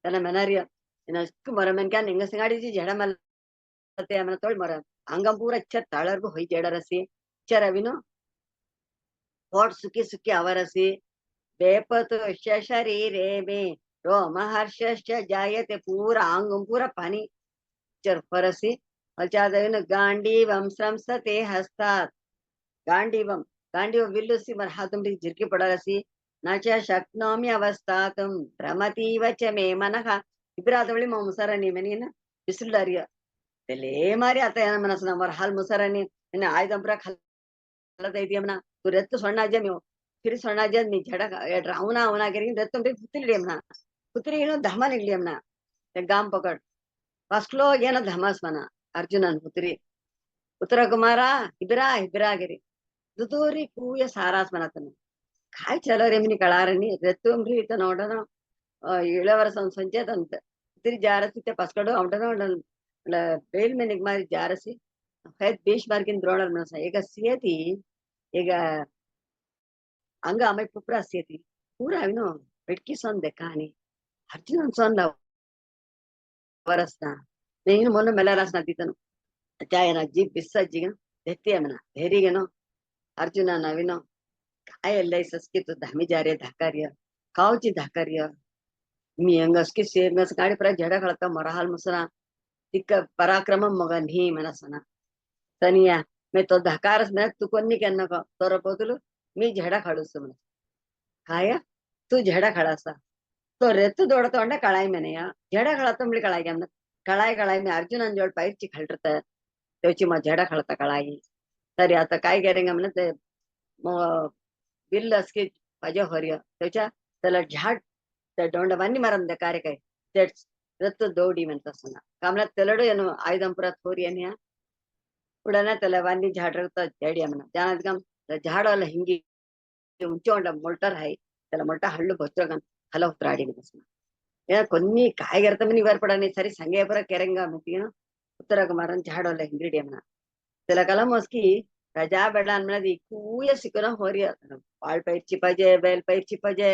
ತನ ಮೆನರಿಯ ಇನ್ನಷ್ಟು ಮೊರ ಮೆನ್ ಕ್ಯಾನ್ ಹಿಂಗ ಸಂಗಾಡಿಜಿ ಜಡ ಮಲ್ಲತೆ ಅಮನ ತೋಳ್ ಮೊರ ಅಂಗಂ ಪೂರ ಛ ತಾಳರ್ಗು ಹೊಯ್ ಜಡರಸಿ ಚರವಿನು ಹೋಟ್ ಸುಕ್ಕಿ ಸುಕ್ಕಿ ಅವರಸಿ ಬೇಪತು ಶರೀರೇ ಮೇ रोमहर्षश्च जायते पूरा अंगम पूरा पानी चर परसी अचादविन गांडीवं संसते हस्तात् गांडीव विल्लुसी मर हातुंडी जिरकी पडरसी न च शक्नोमि अवस्थातुं भ्रमतीव च मे मनः इब्रादवळी म मुसरनी मनीन बिसुल्लारिय तेले मारी आता ಏನ ಮನಸ್ನ ಮರ ಹಾಲ್ ಮುಸರನಿ ಇನ್ನ ಆಯ್ದಂಬ್ರ ಖಲ್ಲದ ಇದೆಯಮ್ನ tu rettu ಸಣ್ಣಾಜೆ ನೀವು फिर सणाज मी झडा रावना आवना गेली रत्तम कुत्री एमना कुत्री ಏನು ಧಮ ನಿಗ್ಲಿ ಅಮ್ನ ಗಾಮ್ ಪಕಡ್ ಫಸ್ಟ್ಲೋ ಏನೋ ಧಮಸ್ ಮನ ಅರ್ಜುನನ್ ಕುत्री ಉತ್ತರ ಕುಮಾರ ಇಬ್ರಾಗಿರಿ ದುದೂರಿ ಕೂಯ ಸಾರಾಸ್ ಮನತನ काय चलो रे मी कळारनी रत्तुंब्री इथं ನೋಡನ 7 ವರ್ಷ ಸಂಚೇತ ಅಂತ ಕುत्री ಜಾರಸಿ ते ಪಸ್ಕಡು ಅವಡನ ಬೇಲ್ ಮೇನಿಗ್ ಮಾರಿ ಜಾರಸಿ ಫೈತ್ ಬೇಷ್ ಮಾರ್ಕಿನ್ ದ್ರೋಣರ್ ಮನಸ ಈಗ ಸಿಯತಿ ಈಗ अंग अमय पुप्रा सेती पूरा विनो बेटकी सोन देखानी अर्जुन सोन वरसना నేను మొన్న మెల్లరాసిన తీతను చాయన జీప్ బిస్సజ్జిగా देते धैर्यनो अर्जुना नवीनो काय एल्लै सस्की तू धामी जारे धाकार्य कावची धाकार्य मी अंगसकी सेंगस गाडी प्रा झडा खळता मरहाल मुसना तिक्क पराक्रमम मग नी मनसना तनिया मी तो धकारच नाही तू कोणी केलं नको तर पोतुल मी झेडा खाडूस म्हण काय तू झेडा खाडासा तो रेतु ದೊಡ್ಡತೊಂಡ ಕಳಾಯಿ ಮನೆಯ ಜಡ ಕಳತಂಬಳಿ ಕಳಾಯಿ ಅನ್ನ ಕಳಾಯಿ ಕಳಾಯಿ मी अर्जुनन जोड पायची खालत त्याची मग झेडा खाळता कळाई तरी आता काय करेंगे म्हणत ते मग बिल्ल असकी पाहिजे हर्य त्याच्या त्याला झाड त्या डोंडवानी मरम द्या कार्य काय तेच रत्त दौडी म्हणत असताना कामला तेलड ಏನು ಆಯುಧಂಪುರ ಥೋರಿ ಏನಿಯ ಉಡನ ತಲವಾನಿ झाडरता जडी म्हणा त्यानंतर काम झाडाला हिंगी ఉంచోండ మొల్టర్ హై त्याला मोठा हल्लू बसतो हला उतराडी కొన్ని కాయగరతమని ఇవర్పడని సరి సంగేపర కెరంగా మితిన ఉత్తరక మరన్ झाडोला हिंगडी म्हणा त्याला कला मस्की रजा बेडा ಅನ್ನೋದು ಕೂಯ ಸಿಕ್ಕನ ಹೋರಿ ಪಾಳ್ ಪೈರ್ಚಿ ಪಾಜೆ ಬೇಲ್ ಪೈರ್ಚಿ ಪಾಜೆ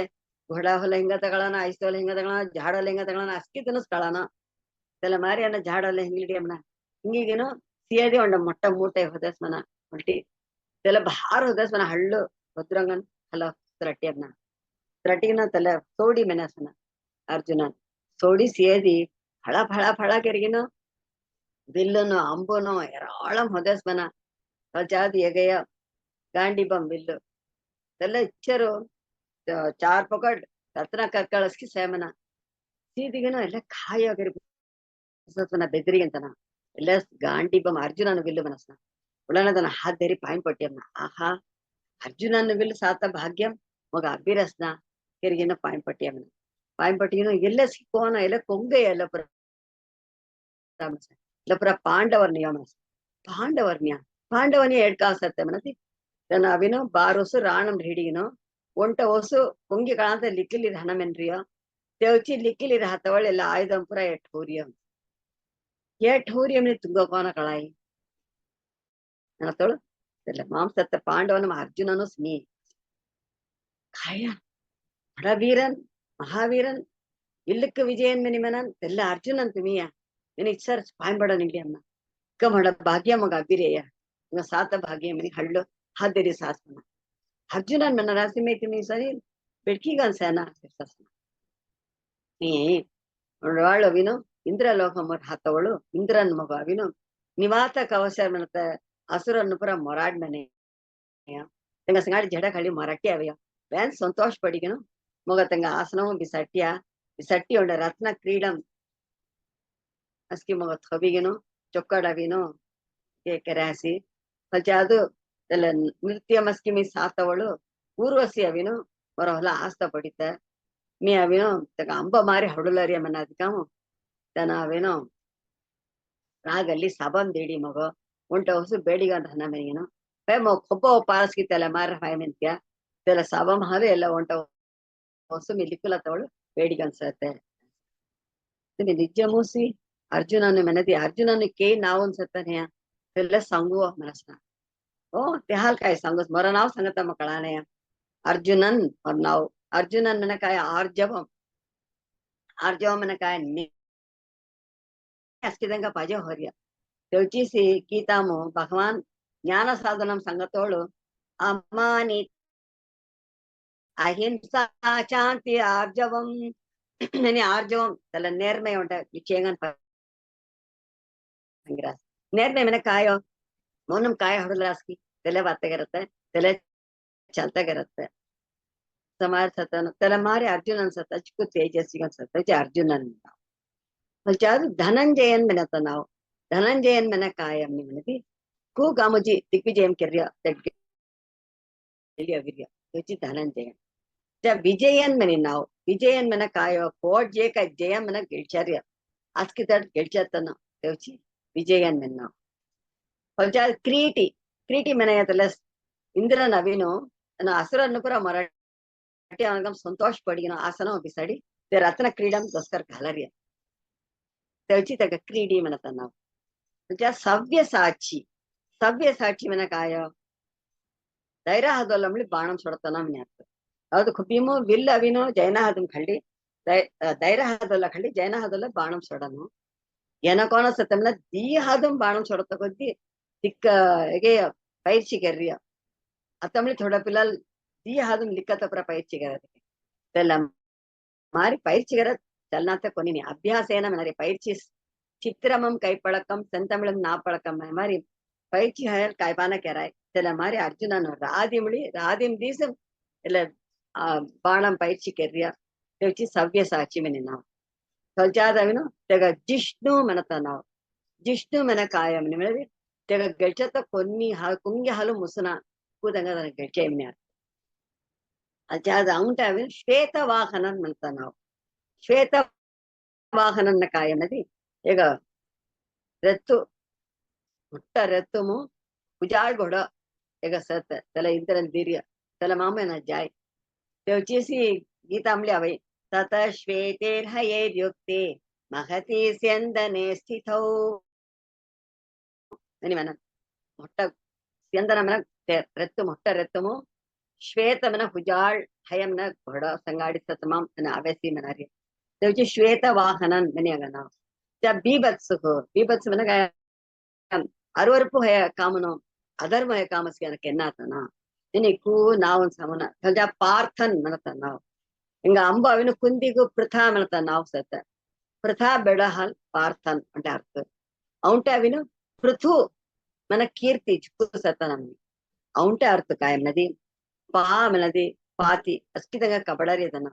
घोडा होला हिंगा तगळाना आईस्तोला हिंगा तगळाना झाडाला हिंगा तगळाना ಅಸ್ಕಿ ತನಸ್ ಕಳಾನ त्याला मारी ಅನ್ನ झाडाला हिंगडी म्हणा ಹಿಂಗಿಗೇನೋ ಸಿಯದಿ ಒಂಡ ಮೊಟ್ಟ ಮೂಟೆ ಹೋದಸ್ ಮನ ಉಲ್ಟಿ त्याला भार होतस म्हणा हल्ल भद्ರಂಗನ್ हला त्रटी ಅನ್ನ त्रटीನ त्याला सोडी मेनास म्हणा अर्जुनन सोडी ಸಿಯದಿ ಫಳ ಫಳ ಫಳ ಕೆರಗಿನ ಬಿಲ್ಲುನು ಅಂಬುನು ಏರಾಳಂ ಹೊದಸ್ ಮನ ಜಾದಿ ಎಗೆಯ गांडी बम बिल्लू त्याला इच्छರು चार पकड रत्ना कक्कळस्की ಸೇಮನ ಸೀದಿಗೆನೋ ಎಲ್ಲ ಕಾಯಿ ವगैरे ಬಸವನ ಬೆದರಿಗಂತನ ಎಲ್ಲ ಗಾಂಡಿ ಬಮ್ ಅರ್ಜುನನ ಬಿಲ್ಲು ಮನಸ್ನ ಉಳನದನ हात धरी पाय पट्ट्यना आहा अर्जुनन बिल्ಲು साತ ಭಾಗ್ಯಂ मग अभिरसना ಕೆರಗಿನ पाय पट्ट्यम पाय पट्टिनो ಎಲ್ಲ ಸಿಕ್ಕೋನ ಎಲ್ಲ ಕೊಂಗೆ ಎಲ್ಲ लपरा पांडवर नियम पांडवर नियम पांडवनी एडकासತ್ತೆ मनती तन अविनो बारोसु राणम हिडिगिनो ಒಂಟ ಹೊಸು ಕೊಂಗಿ ಕಾಣಂತ ಲಿಕ್ಕಿಲಿ ಹನಮೆನ್ರಿಯ ತೆವಚಿ ಲಿಕ್ಕಿಲಿ ರಾತವಳ ಎಲ್ಲ ಆಯುಧಂಪುರ ಎಟ್ ಹೂರಿಯಂ ತುಂಗ ಕೋನ ಕಳಾಯಿ ನತಳು ಎಲ್ಲ ಮಾಂಸತ್ತ ಪಾಂಡವನ ಅರ್ಜುನನು ಸ್ಮಿ ಕಾಯ ಬಡ ವೀರನ್ ಮಹಾವೀರನ್ ಇಲ್ಲಕ್ಕೆ ವಿಜಯನ್ ಮೆನಿಮನನ್ ಎಲ್ಲ ಅರ್ಜುನನ್ ತುಮಿಯ ನಿನಗೆ ಸರ್ ಪಾಯಂಬಡ ನಿಂಡಿ ಅಮ್ಮ ಕಮಡ ಭಾಗ್ಯ ಮಗ ಅಬಿರೇಯ ಸಾತ ಭಾಗ್ಯ ಮನಿ ಹಳ್ಳು ಹಾದರಿ ಸಾಸ್ಮನ अर्जुनन मन राशि में तुम्ही सरी बेडकी गन सेना ನೀ ವಾಳು ಅವಿನು ಇಂದ್ರಲೋಕ ಮರ ಹಾತವಳು ಇಂದ್ರನ್ ಮಗ ಅವಿನು ನಿವಾತ ಕವಶ ಮನತ असुरन पुरा मोराड मने तंगा संगाड़ी झड़ा खाली मराठी आवे बैन संतोष पड़ी गनो मग तंगा आसनों बिसट्टी उंड रत्न क्रीडम अस्की मग थबी गनो चोक्कड़ अविनो के करासी फजादु त्याला नृत्य मस्की मी सातवಳು ಊರ್ವಶಿ ಅವಿನು ಮರ ಹೊಲ ಆಸ್ತ ಪಡಿತ मी अविनो तक अंब मारी हडुलरिया मनादिकामु तन अविनो रागल्ली सबम देडी मग उंट ಹೊಸು ಬೇಡಿಗ ಅಂತ ಹನ ಮೇಗಿನ ಪೆ ಮೊ ಕೊಬ್ಬ ಪಾರಸ್ಕಿ ತಲೆ ಮಾರ ಹಾಯ ಮೆಂತ್ಯ ತಲೆ सबम ಹಾಲೆ ಎಲ್ಲ ಉಂಟ ಹೊಸು ಮಿಲಿಕುಲ ತವಳು ಬೇಡಿಗ ಅನ್ಸತ್ತೆ ಇದು ನಿಜ ಮೂಸಿ अर्जुनन मनदी अर्जुनन के नाव ಅನ್ಸತ್ತನೆ ಎಲ್ಲ ಸಂಗುವ ಮನಸ್ನ ओ ते हाल काय सांगोस मरा नाव सांगता मग कळाने अर्जुनन और नाव अर्जुनन मन काय आर्जवम मन काय अस्किदंगा पाजे हर्य तेवचीसी गीतामो भगवान ज्ञान साधनम संगतोळु अमानि अहिंसा शांति आर्जवम ननी आर्जवम तला नेर्मय उंट विचेंगन पंगिरास नेर्मय मन कायो मौनम काय हडुलास्की त्याला वार्तेगिರುತ್ತೆ त्याला चालतागिರುತ್ತೆ समार्थतन त्याला मारे अर्जुन अನ್ಸತ್ತ ಚಿಕ್ಕು ತೇಜಸ್ವಿಗೆ ಅನ್ಸತ್ತ जे अर्जुनन म्हणजे धनंजयन म्हणत नाव धनंजयन मन काय आम्ही म्हणती खूप गामोजी दिग्विजयम केर्य अविर्य त्याची धनंजयन त्या विजयन म्हणे नाव विजयन मन काय पोट जे काय जयन मन ಗೆಳ್ಚಾರ್ಯ आजकी तर ಗೆಳ್ಚಾತನ त्याची विजयन मन नाव म्हणजे क्रीटी मನೆಯದಲ್ಲ ಇಂದ್ರ ನವೀನು असुरन पुरा मराठी अनगम संतोष पडिगिनो आसन बिसाडी ते रत्न क्रीडम दोस्कर घालरिया त्याची त्या क्रीडी म्हणत नाव म्हणजे सव्य साक्षी मन काय ಧೈರ್ಯ ಹದೊಲ್ಲಂಬಳಿ ಬಾಣಂ ಸೊಡತನ ಮ್ಯಾತ್ ಅದು ಖುಬಿಮು ವಿಲ್ ಅವಿನು ಜೈನ ಹದಂ ಖಂಡಿ ಧೈರ್ಯ ಹದೊಲ್ಲ ಖಂಡಿ ಜೈನ ಹದೊಲ್ಲ ಬಾಣಂ ಸೊಡನು ಏನಕೋನ ಸತಮನ ದಿ ಹದಂ ಬಾಣಂ ಸೊಡತ ಕೊದ್ದಿ दिक्क हेगे पైర్చి కెర్రియ అతమిలి थोडा పిల్లల్ दी हदम लिखत पुरा पైర్చి करत त्याला मारी पైర్చి करत चलनात कोणी अभ्यास आहे ना म्हणा पైర్చి சித்திரமும் கைப்பழக்கம் செந்தமிழும் நாப்பழக்கம் மாதிரி பயிற்சி கைப்பான கெராய் சில மாதிரி அர்ஜுனன் ராதிமொழி ராதிம் தீசம் இல்ல ಬಾಣಂ ಪೈರ್ಚಿ ಕೆರ್ರಿಯ ತೆವಚಿ ಸವ್ಯ ಸಾಕ್ಷಿ ಮೆನಿ ನಾವು ಕಲ್ಚಾದವಿನು ತೆಗ ಜಿಷ್ಣು ಮೆನತ ನಾವು ಜಿಷ್ಣು ಮೆನ ಕಾಯ ಮೆನಿ ಮೆಳವಿ ತೆಗ ಗೆಳ್ಚತ ಕೊನ್ನಿ ಕುಂಗಿ ಹಾಲು ಮುಸುನ ಕೂದಂಗ ಅದನ್ನ ಗೆಳ್ಚೆ ಮೆನಿ ಅಲ್ಚಾದ ಅವಂಟಾವಿನ ಶ್ವೇತ ವಾಹನನ್ ಮೆನತ ನಾವು ಶ್ವೇತ ವಾಹನನ್ನ ಕಾಯ ಮೆನದಿ ಈಗ రెత్తు ముట్ట రెత్తుము ఉజాళ్ గొడ ఎగ సత్ తెల ఇంతరన్ దీర్య తెల మామైన జాయ్ ते వచ్చేసి గీతాంబలి అవి తత శ్వేతేర్హయేర్యుక్తే మహతి స్యందనే స్థితౌ అని మన మొట్ట స్యందనమన రెత్తు మొట్ట రెత్తము ಶ್ವೇತಮನ ಹುಜಾಳ್ ಹಯಂನ ಘೊಡ ಸಂಗಾಡಿ ಸತಮಾಂ ಅನ ಅವೆಸಿ ಮನಾರಿ ते వచ్చి ಶ್ವೇತ ವಾಹನನ್ ಮನೆಯಾಗ ನಾವು ಬೀಭತ್ಸ ಮನಗ ಅರುವರುಪು ಹಯ ಕಾಮನು ಅಧರ್ಮ ಹಯ ಕಾಮಸ್ಗೆ అనಕ್ಕೆ ಎನ್ನಾತನ ನಿನಗೂ ನಾವು ಸಮನ ಸಜ ಪಾರ್ಥನ್ ಮನತ ನಾವು ಹಿಂಗ ಅಂಬ ಅವಿನ ಕುಂದಿಗೂ ಪೃಥಾ ಮನತ ನಾವು ಸತ ಪೃಥಾ ಬೆಡಹಲ್ ಪಾರ್ಥನ್ అంటే అర్థం అవుంటే అవిను పృథు మన కీర్తి చుక్కు సత నమ్మి అవుంటే అర్థ కాయన్నది పా మనది పాతి ಅಷ್ಟಿದಂಗ ಕಬಡರಿಯದನ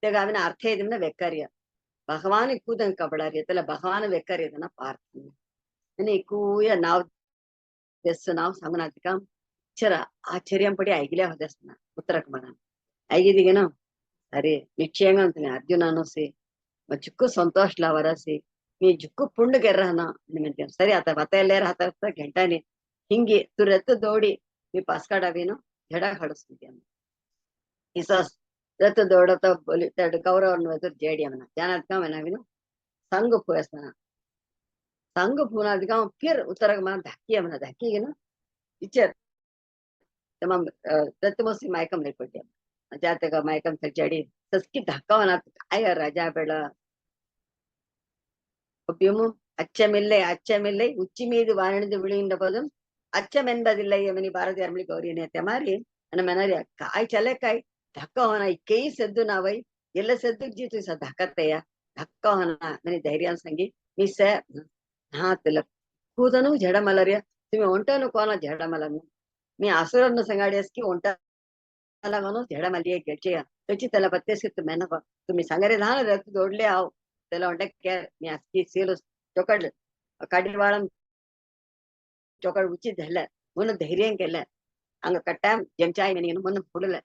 ಈಗ ಅವಿನ ಅರ್ಥ ಇದನ್ನ ವೆಕ್ಕರಿಯ ಭಗವಾನ್ ಇಕ್ಕೂದಂಗ ಕಬಡರಿಯದಲ್ಲ ಭಗವಾನ್ ವೆಕ್ಕರಿಯದನ ಪಾರ್ಥನ್ ಕೂಯ ನಾವು ದೆಸ್ ನಾವು ಸಮನಾತಿಕ चरा आश्चर्यं पडी ऐकल्या होत्यास ना उत्तरक म्हणा ऐकिदिगेनो अरे निश्चయంగా ఉంటుంది అర్జుననోసి మచుక్కు సంతోష్ లావరసి మీ జుక్కు పుండు ಗೆರ್ರಹನ ನಿಮಗೆ ಸರಿ ಆತ ಬತ್ತಲ್ಲೇ ರಾತ ಗಂಟಾನಿ ಹಿಂಗಿ ತುರತ್ತು ದೋಡಿ మీ ಪಾಸ್ಕಾಡವೇನು ಜಡ ಹಡಸ್ತಿದ್ಯ ಇಸಸ್ ರತ್ತು ದೋಡತ ಬಲಿ ತಡ ಕೌರವನ ಎದುರು ಜೇಡಿಯಮನ ಜಾನತ್ಕ ಮನವಿನು ಸಂಗ ಪುಯಸ್ನ ಸಂಗ ಪುನಾದಿಕ ಫಿರ್ ಉತ್ತರಕ ಮನ ಧಕ್ಕಿಯಮನ ಧಕ್ಕಿಗೆನು ಇಚ್ಚರ್ तमाम दत्तमोसी मायकम नहीं पड़ते जाते का मायकम तक जड़ी सस्की धक्का होना आया राजा बेड़ा ಒಬ್ಬmu ಅಚ್ಚ ಮೆಲ್ಲೆ ಉಚ್ಚಿ ಮೀದು ವಾಣಿಜ್ಯ ಬಿಳಿಯಿಂದ ಪದಂ ಅಚ್ಚಮೆಂಬದಿಲ್ಲ ಯಮನಿ ಭಾರತೀಯ ಅರ್ಮಳಿ ಗೌರಿಯನೆ ಅತ್ತೆ ಮಾರಿ ನನ್ನ ಮನರಿ ಕಾಯ್ ಚಲೆಕಾಯ್ धक्का होना कई सद्दु नावई ಎಲ್ಲ ಸದ್ದು जीतु ಸ धक्कतेಯ धक्का होना मनी धैर्य संगी मिस हा तल ಕೂದನು ಜಡ ಮಲರಿಯ तुम्ही ಒಂಟನು ಕೋನ ಜಡ ಮಲನು मी आसुरांना संगाडीस की ओंटा म्हणून झेडा माली घ्यायची त्याची त्याला बत्तीस तुम्ही सांगारे लहान रथ जोडले आहो त्याला म्हणता क्या मी आजकी सेल चोकड काडी वाळम चोकड उचित झालं म्हणून धैर्य केलं अंग कट्टा जमचाय मी म्हणून पुढलं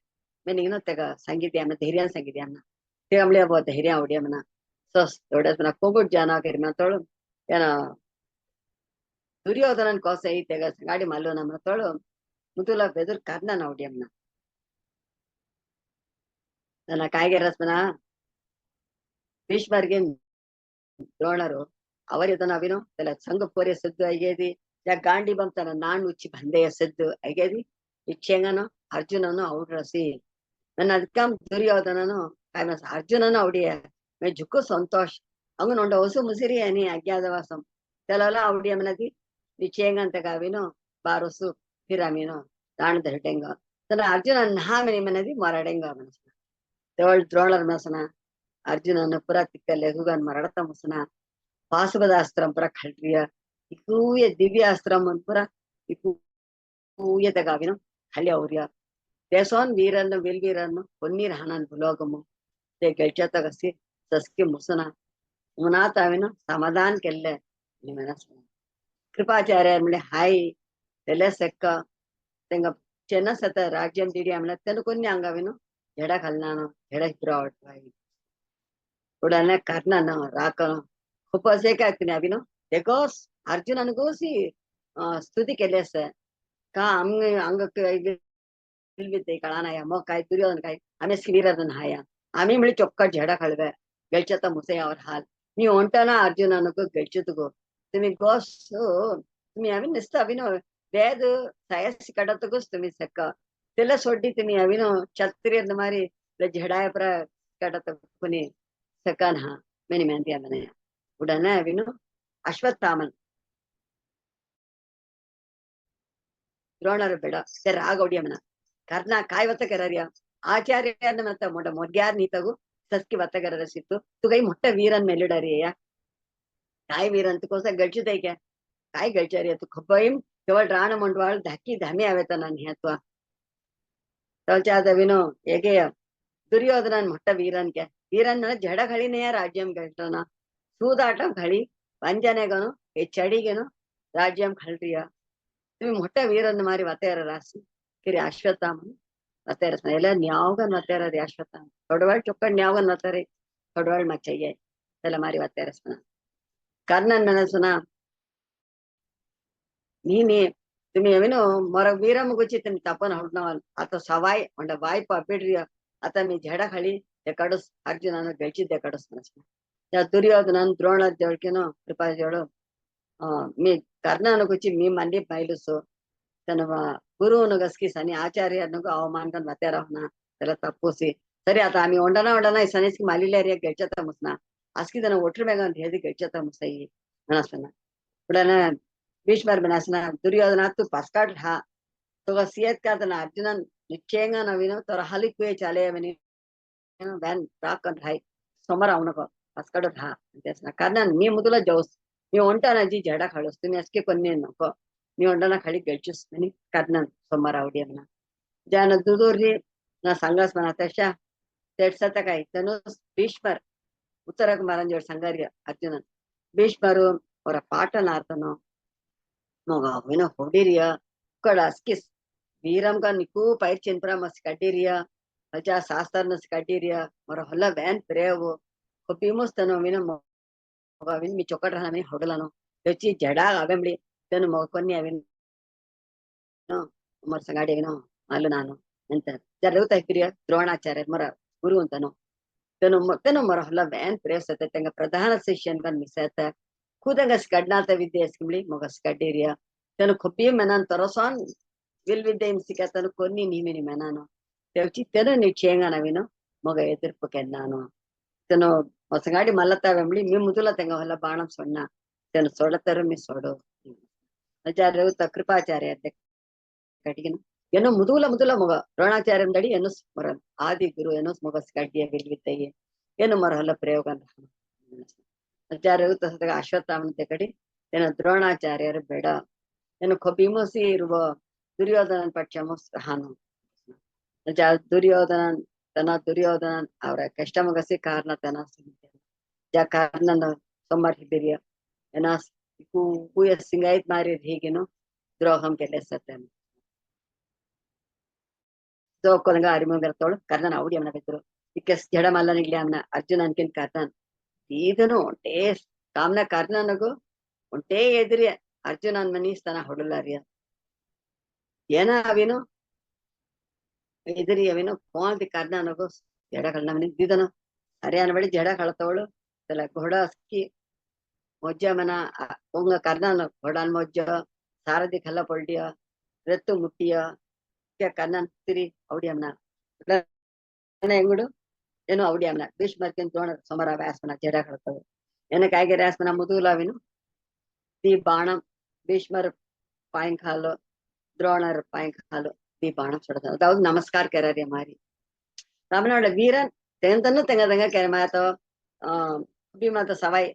मी त्याग सांगितले आम्हाला धैर्यानं सांगितले आम्हाला ते आमले धैर्य आवड्या म्हणा सस एवढ्याच म्हणा कोबट जाना करी म्हणा तोळ त्यानं दुर्योधनन कोस आई त्याग गाडी मारलो ना म्हणा तोळ मुतुला बेदर काढना नावड्यामना ನನ್ನ ಕಾಯಿಗೆ ರಸ್ಮನ ಭೀಷ್ಮರ್ಗೆ ದ್ರೋಣರು ಅವರಿದನ ಅವಿನು ತಲ ಸಂಘ ಪೋರೆ ಸದ್ದು ಐಗೇದಿ ಯಾ ಗಾಂಡಿ ಬಂತನ ನಾನ್ ಉಚ್ಚಿ ಬಂದೆಯ ಸದ್ದು ಐಗೇದಿ ಇಚ್ಛೆಂಗನು ಅರ್ಜುನನು ಔಡ್ರಸಿ ನನ್ನ ಅದಕ್ಕಂ ದುರ್ಯೋಧನನು ಕಾಯ್ಮಸ ಅರ್ಜುನನು ಔಡಿಯ ಮೇ ಜುಕ್ಕು ಸಂತೋಷ್ ಅಂಗ ನೊಂಡ ಹೊಸು ಮುಸಿರಿ అని అజ్ఞాతవాసం తెలలా ఔడియ మనది నిశ్చయంగా కావిను బారసు పిరామిను దాని దహటంగా తన అర్జున నహామిని మనది మరడంగా మనసు तेवळ द्रोणर मसना अर्जुनन पुरा तिक्कले हुगन मरडता मसना पाशुपदास्त्रम पुरा खल्ट्रिय इकूय दिव्यास्त्रम पुरा इकूय तगाविनो हल्ले और्य देसोन वीरन्न विल्वीरन्न पन्नीर हनन बुलोगमु ते गळच्या तगसी सस्की मुसना मुनाताविनो समाधान केल्ले निमनस कृपाचार्य म्हणले हाय तेले सेक्क तेंग ಚೆನ್ನಸತ ರಾಜ್ಯಂ ದಿಡಿ ಆಮೇಲೆ ತನಕೊನ್ನಿ ಅಂಗವಿನು ಎಡ ಕಲ್ನಾನು ಎಡ ಹಿಬ್ರಾವಟ್ವಾಗಿ ಉಡನೆ ಕರ್ಣನು ರಾಕನು ಉಪಸೇಕ ಆಗ್ತೀನಿ ಅವಿನು देखोस अर्जुन अनुकोसी स्तुति केले से का अंग विलविते कळानाया मग काय दुर्योधन काय आम्ही स्वीरदन हाया आम्ही मिळी चोक्कट झेडा खळवे गेलचत मुसे और हाल मी ओंटाना अर्जुन अनुको गेलचतगो तुम्ही गोस तुम्ही आम्ही निस्त अविनो वेद सायस कडतगोस तुम्ही सक त्याला सोडी तुम्ही अविनो छत्री मारी झेडाय पर कडत कोणी सकन हा मेनी मेहनतिया मने उडने अविनो ಅಶ್ವತ್ಥಾಮನ್ ದ್ರೋಣರು ಬೇಡ ಸರ್ ಆಗೋಡಿಯಮ್ಮನ ಕರ್ಣ ಕಾಯ್ ಒತ್ತಗರರಿಯ ಆಚಾರ್ಯನ ಮತ್ತ ಮೊಡ ಮೊಡ್ಯಾರ್ ನೀತಗು ಸಸ್ಕಿ ಒತ್ತಗರರ ಸಿತ್ತು ತುಗೈ ಮೊಟ್ಟ ವೀರನ್ ಮೇಲಿಡರಿಯ काय वीरन तू कसं गळचित आहे काय गळचारी तू खपईम केवळ राण मंडवाळ धाकी धामी आवेत ನಾನು ಹೇಳ್ತವ ತಲ್ಚಾದವಿನು ಹೇಗೆ ದುರ್ಯೋಧನನ್ ಮೊಟ್ಟ ವೀರನ್ಗೆ ವೀರನ್ ಜಡ ಘಳಿನೆಯ ರಾಜ್ಯಂ ಗೆಲ್ಟನ ಸೂದಾಟಂ ಘಳಿ ವಂಜನೆಗನು ಚಡಿಗೆನು ರಾಜ್ಯಂ ಖಳ್ರಿಯ तुम्ही मोठ्या वीरन मारी वातेर रासी किरी अश्वत्थामन वातेर ಎಲ್ಲ ನ್ಯಾವಗನ್ वातेर रे अश्वत्थाम थोडवाळ चोक्कड न्यावगन वातेरे थोडवाळ मचಯ್ಯ त्याला मारी वातेर कर्णन मनसुना ನೀನೇ तुम्ही येविनो मोर वीरम गुची तुम्ही तापन ಹೊಡ್ನವನ್ आता सवाय म्हणजे वाय पापिड्री आता मी झेडा खाली ते कडस अर्जुनानं गळचिद्ದೆ कडस मनसना त्या दुर्योधनन द्रोण जळकिनो कृपा जळो मी कर्णानं गुची मी मंडी पाहिलसो तन गुरुवनु गसकी सनी आचार्यनगु ಅವಮಾನಗन वतेरवना त्याला तप्पोसी सरी आता आम्ही ओंडना सनीस मालिलेरिया गळचता मुसना आस्की जन ओट्र मेगन हेदी गळचता मुसई मनसना पुढना भीष्मर बनासना दुर्योधना तू पास्काट हा तो सियत का तना अर्जुनन निश्चयंगा नवीनो तर हाली कुये चाले मनी व्यान राकन हाय समोर आवू नको पास्काट हा त्यासना कारण मी मुदुला जोस मी ओंटाना जी झेडा खाळस तुम्ही असके कोन्ने नको मी ओंडाना खाली गळचूस मनी कारण समोर आवडी म्हणा ज्यान दुदुर्री ना सांगास म्हणा तशा तेडसता काय तनुस भीष्मर ಉತ್ತರ ಕುಮಾರನ್ ಜೋಡ್ ಸಂಗಾರ್ಯ ಅರ್ಜುನನ್ ಭೀಷ್ಮರು ಅವರ ಪಾಠನಾರ್ತನು मग विनो होडिरिया कडास्किस वीरम का निकू पैर चिंतरा मस कटिरिया अजा शास्त्र नस कटिरिया मर हल्ला वैन प्रेवो कोपीमुस तनो विनो मग विन मी चोकट रहना मी होडलानो त्याची जडा आवेमली तनु मग कोन्नी अविन मर संगाडी विनो आलो नानो ಅಂತ ಜರೂತ ಕಿರಿಯ ದ್ರೋಣಾಚಾರ್ಯ ಮರ ಗುರು ಅಂತನೋ ತನು ಮರ ಹಲ್ಲ ವ್ಯಾನ್ ಪ್ರೇಸತೆ ತಂಗ ಪ್ರಧಾನ ಶಿಷ್ಯನ್ ಕನ್ ಮಿಸತ खुदंगस कडनाता विद्या स्किमली मगस कटेरिया तनु खोपी मेनान तरसान will Vidya इमसिका Tanu Konni नीमिनी मेनानो तेवची Tanu निचेंगा नवीनो mug एदिर्प केन्नानो Tanu मसंगाडी मल्लता वेंबली me Mridula Teng हल्ला बाणम सोन्ना तनु सोडतर मी सोडो आचार्य कृपाचार्य कटिगिन ಏನು ಮುದುಲ ಮಗ ದ್ರೋಣಾಚಾರ್ಯಂ ದಡಿ ಏನು ಮರ ಆದಿ ಗುರು ಏನು ಮಗಸ್ ಕಟ್ಟಿಯ ಬಿಲ್ವಿದ್ದಯ್ಯ ಏನು ಮರ ಹಲ್ಲ ಪ್ರಯೋಗ ಆಚಾರ್ಯರು ತಸದಾಗ ಅಶ್ವತ್ಥಾಮಂತೆ ಕಡೆ ಏನ ದ್ರೋಣಾಚಾರ್ಯರು ಬೇಡ ಏನು ಭೀಮಸಿ ಇರುವ ದುರ್ಯೋಧನನ್ ಪಕ್ಷಮು ಹಾನು ದುರ್ಯೋಧನನ್ ಅವರ ಕಷ್ಟ ಮಗಸಿ ಕಾರಣ ತನ ಜಾ ಕಾರಣನ ಸಮರ್ಥಿರಿಯ ಏನ ಕೂಯ ಸಿಂಗಾಯ್ತ್ ಮಾರಿ ಹೀಗೇನು ದ್ರೋಹಂ ಕೆಲೆ ಸತ್ಯ ಸೋಕೊಲಂಗ ಅರಿಮಂಗರತೋಳು ಕರ್ಣನ ಅವಡಿ ಅವನ ಬೆದ್ರು ಇಕ್ಕೆ ಜಡ ಮಲ್ಲನಿಗ್ಲಿ ಅವನ ಅರ್ಜುನ ಅನ್ಕಿನ್ ಕರ್ಣನ್ ಈದನು ಒಂಟೇ ಕಾಮ್ನ ಕರ್ಣನಗು ಒಂಟೇ ಎದುರಿ ಅರ್ಜುನನ್ ಮನೀಸ್ತನ ಹೊಡಲಾರಿಯ ಏನ ಅವಿನು ಎದುರಿ ಅವಿನು ಕೋಲ್ದಿ ಕರ್ಣನಗು ಜಡಗಳನ್ನ ನಿಂತಿದನು ಹರಿಯಾಣ ಬಳಿ ಜಡ ಕಳತವಳು ತಲ ಘೋಡ ಅಸ್ಕಿ ಮೊಜ್ಜ ಮನ ಉಂಗ ಕರ್ಣನ ಘೋಡಾನ್ ಮೊಜ್ಜ ಸಾರದಿ ಕಲ್ಲ ಪೊಲ್ಟಿಯ ರತ್ತು ಮುಟ್ಟಿಯ ಕರ್ಣನ್ ತಿರಿ ಅವಡಿ ಅಮ್ನ ಹೆಂಗುಡು ಏನು ಅವಡಿ ಅಮ್ನ ಭೀಷ್ಮರ್ಕಿನ್ ದ್ರೋಣ ಸಮರ ವ್ಯಾಸಮನ ಜಡ ಕಳತವು ಏನಕ್ಕಾಗಿ ರಾಸಮನ ಮುದುಲಾವಿನು ती बाणम भीष्मर पायंखालो द्रोणर पायंखालो ती बाणम सोडता अदावद नमस्कार करा रे मारी रामनाड वीरन तेंतनु तेंगा केर मातो भी मातो सवाई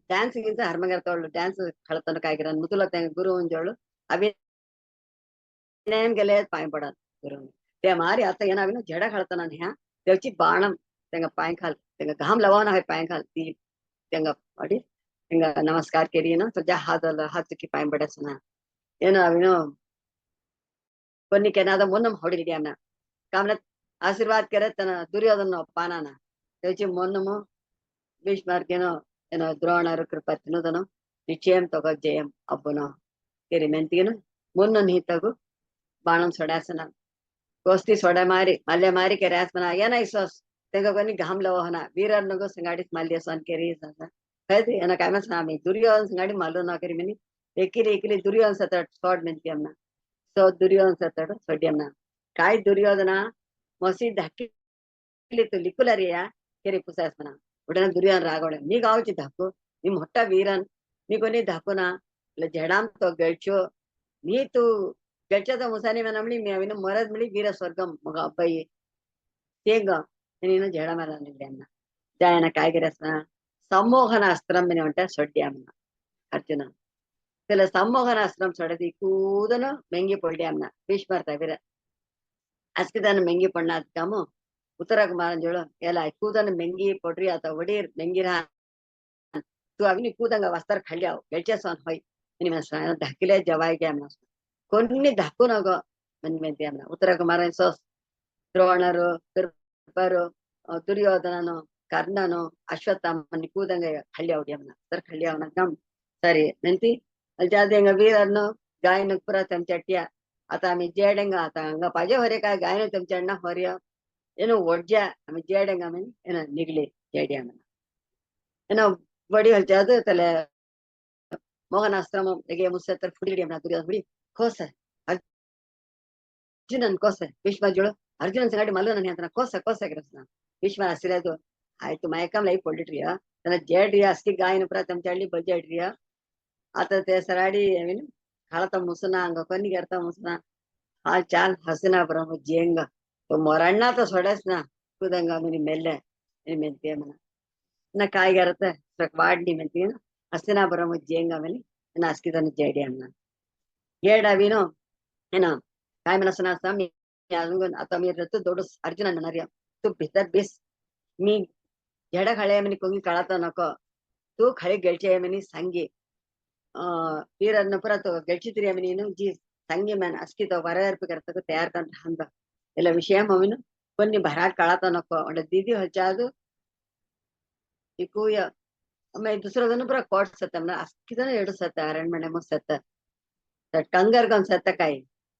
ಡ್ಯಾನ್ಸ್ ಗಿಂತ ಹರ್ಮಗರ್ತವಳು ಡ್ಯಾನ್ಸ್ ಕಳತನ ಕಾಯ್ಗಿರನ್ ಮುದುಲ ತೆಂಗ ಗುರು ಒಂಜೋಳು ಅವಿ नेम गेले पाय पडत गुरु ते मारी आता येनाविनो जडा खळतना ह्या त्याची बाणम तेंगा पाय खाल तेंगा घाम लवाना है पाय खाल ती तेंगा अडी तेंगा नमस्कार केरी ना तो जा हात की पाय पडसना येनाविनो कोन्नी केनादा मोनम ಹೊಡಿಲಿಯಾನ ಕಾಮನ ಆಶೀರ್ವಾದ ಕೆರತನ ದುರ್ಯೋಧನ ಪಾನಾನ त्याची मोनमो ಭೀಷ್ಮರ್ಗೆನೋ ಏನೋ ದ್ರೋಣರು ಕೃಪತಿನುದನು ನಿಶ್ಚಯಂ ತಗೋ ಜಯಂ ಅಬ್ಬುನೋ केरी ಮೆಂತಿಗೆನು मोन्न ನೀತಗು बाणम सोडासना गोष्टी सोडा मारी मल्ले मारी के रास बना या ना इसोस तेंगा कोनी घाम लव हना वीरर नगो संगाडीत माल्य सन केरी ससा कळते एना काय मस आम्ही दुर्योधन संगाडी मालो ना करी मिनी एकिली दुर्योधन सतट सोड मेंती अमना सो दुर्योधन सतट सोडियमना काय दुर्योधना मोसी धाकिली तो लिकुलरिया केरी पुसास बना उडना दुर्योधन रागवणे मी गावची धाकू मी मोठा वीरन मी कोनी धाकू ना झेडाम तो गळचो मी तू गळच्याचा मुसाने म्हणली मी अविन मरद मिळी वीर स्वर्गम मग अब्बाई तेंग నేను జడ మరనిలేన్న జాయన కాయగరసన సమ్మోహనాస్త్రం అని అంటే సొడ్డామన్న అర్జున சில சம்மோகனாஸ்திரம் சொடதி கூதனும் மெங்கி பொல்டியாம்னா பீஷ்மர் தவிர அஸ்கிதான மெங்கி பொண்ணாதுக்காமோ உத்தரகுமாரன் சொல்லும் ஏலா கூதன மெங்கி பொட்ரி அத்த ஒடீர் மெங்கிரா तू अग्नि कूदंगा वस्तर खळ्याव गेळचेसोन होय नि धाकिले जवाय गे आमना కొన్ని ధాక్కునగో మెంతి అమ్మ ఉత్తర కుమారన్ సో ద్రోణరు కృపరు ದುರ್ಯೋಧನನು ಕರ್ಣನು ಅಶ್ವತ್ಥಾಮನಿ ಕೂದಂಗ ಹಳ್ಳಿ ಅವಡಿಯಮ್ಮನ ಸರ್ ಹಳ್ಳಿ ಅವನ ಗಮ್ ಸರಿ ಮೆಂತಿ ಜಾದಂಗ ವೀರನ್ನು गायन पुरा चमचट्या आता आम्ही जेडेंगा आता हंगा पाहिजे होरे काय गायन चमचडना होर्य ಏನೋ ಒಡ್ಜ ಆಮೇಲೆ ಜೇಡಂಗ ಆಮೇಲೆ ಏನೋ ನಿಗ್ಲಿ ಜೇಡಿ ಆಮೇಲೆ ಏನೋ ಬಡಿ ಹೊಲ್ಚೆ ಅದು ತಲೆ ಮೋಹನಾಶ್ರಮ ಹೇಗೆ ಮುಸ್ಸತ್ತರ ಫುಡಿ ಆಮೇಲೆ ದುರ್ಯೋಧನ ಬಿಡಿ ಕೋಸ ಅರ್ಜುನನ್ ಕೋಸ ಭೀಷ್ಮ ಜೋಳು ಅರ್ಜುನನ್ ಸಂಗಡಿ ಮಲ್ಲ ನನ್ನ ಅಂತ ಕೋಸ ಕೋಸ ಗಿರಸ್ನ ಭೀಷ್ಮ ಹಸಿರದು ಆಯ್ತು ಮಯಕಂ ಲೈ ಪೊಲ್ಡಿಟ್ರಿಯ ತನ್ನ ಜೇಡ್ರಿಯ ಅಸ್ಕಿ ಗಾಯನ ಪುರ ಚಮಚಡ್ಲಿ ಬಜ್ಜೇಡ್ರಿಯ ಆತ ते सराडी आमीन खाळता मुसना अंग कोणी करता मुसना हा चाल हसना ब्रह्म जेंग तो मोरांना तो सोडस ना कुदंगा मिनी मेल्ले मेंते म्हणा ना काय करत वाढणी म्हणते ना हसना ब्रह्म जेंग मिनी ना अस्किदन जेडी अन्न येडा विनो है ना काय म्हणा सना मी अजून आता मी रत दोडस अर्जुन म्हणणार तू भीतर बेस मी जेडा खाळे म्हणे कोणी काळाता नको तू खाळे गेळचे म्हणे सांगे వీరన్న పురతో గడిచితిరేమి నేను జీ సంగీమన్ అస్కితో వరవేర్పు కర్తకు తయారు కంట హంద ఇలా విషయం అవిను కొన్ని భరాట్ కళాతో నొక్క అంటే దీది వచ్చాదు ఎక్కువ ಆಮೇಲೆ ದುಸರದನ್ನು ಪುರ ಕೋಟ್ ಸತ್ತಮ್ನ ಅಸ್ಕಿದನ ಎರಡು ಸತ್ತ ಅರಣ್ಮನೆ ಮು ಸತ್ತ ಟಂಗರ್ಗೊಂದ್ ಸತ್ತಕಾಯಿ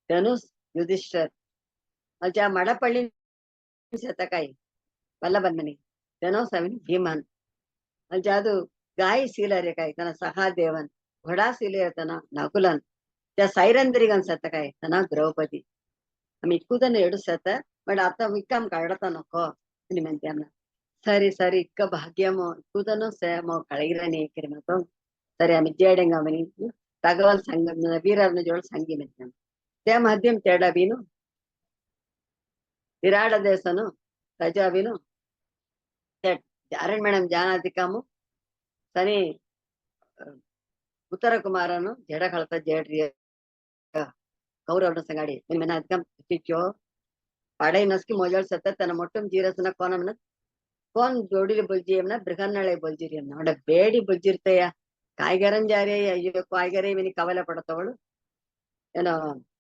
ಧನುಷ್ ಯುಧಿಷ್ಠರ್ ಅಲ್ಜಾ ಮಡಪಳ್ಳಿ ಸತ್ತಕಾಯಿ ವಲ್ಲಭನ್ ಮನಿ ಧನುಷ್ ಅವಿನ್ ಭೀಮನ್ ಅಲ್ಜಾ ಅದು ಗಾಯಿ ಸೀಲರ್ಯಕಾಯಿ ತನ್ನ ಸಹಾದೇವನ್ घोडा सिले तना नकुलन त्या सैरंदरीगन सत काय तना द्रौपदी आम्ही इतकूदन एडू सत बट आता विक्रम काढता नको అని మెంతామ్న సరి సరి ఇక్క భాగ్యమో ఇక్కుదను సేమో కళగిరని కిరిమతో సరే ఆమె జేడంగా మని తగవల్ సంగం వీరర్ನ ಜೋಳ ಸಂಗಿ ಮೆಂತಾಮ್ त्या माध्यम तेडा बीनु विराट देशनु प्रजा बीनु अरण मैडम जानाधिकामु सनी ಉತ್ತರ ಕುಮಾರನು ಜಡ ಕಳತ ಜೇಡ್ರಿಯ ಕೌರವನ ಸಂಗಾಡಿ ನಿನ್ನ ಅದ್ಕಂ ಕಿಚ್ಚೋ ಪಡೈ ನಸ್ಕಿ ಮೊಜಲ್ ಸತ್ತ ತನ್ನ ಮೊಟ್ಟಂ ಜೀರಸನ ಕೋನಮನ ಕೋನ್ ಜೋಡಿಲಿ ಬುಲ್ಜಿಯಮ್ನ ಬೃಹನ್ನಳೆ ಬುಲ್ಜಿರಿಯನ್ನ ಅವಡ ಬೇಡಿ ಬುಲ್ಜಿರ್ತಯ್ಯ ಕಾಯ್ಗರನ್ ಜಾರಿ ಅಯ್ಯೋ ಕಾಯ್ಗರೆ ವಿನಿ ಕವಲ ಪಡತವಳು ಏನೋ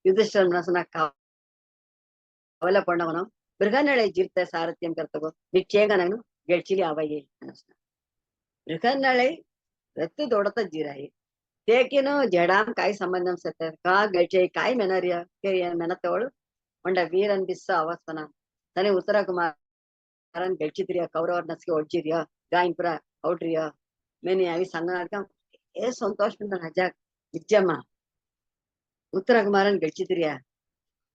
ಯುಧಿಷ್ಠರ ಮನಸ್ಸನ ಕವಲ ಪಂಡವನು ಬೃಹನ್ನಳೆ ಜಿರ್ತ ಸಾರಥ್ಯಂ ಕರ್ತಗೋ ನಿಚ್ಚೇಂಗ ನಾನು ಗೆಳ್ಚಿಲಿ ಅವಯ್ಯ ಅನಸ್ನ ಬೃಹನ್ನಳೆ ರತ್ತು ದೊಡತ ಜೀರಾಯಿ तेकिनो जडाम काय संबंधम सत्तर का गळचे काय मेनरिया के मेनतवळु ಒಂಡ ವೀರನ್ ಬಿಸ್ಸ ಅವಸ್ವನ ತನೆ ಉತ್ತರ ಕುಮಾರನ್ ಗಳ್ಚಿದ್ರಿಯ ಕೌರವರ್ ನಸ್ಗೆ ಒಡ್ಜಿರಿಯ ಗಾಯನ್ಪುರ ಔಟ್ರಿಯ ಮೇನಿ ಅವಿ ಸಂಗನಾರ್ಕ ಏ ಸಂತೋಷ ಬಂದ ಹಜಾಕ್ ಇಜ್ಜಮ್ಮ ಉತ್ತರ ಕುಮಾರನ್ ಗಳ್ಚಿದ್ರಿಯ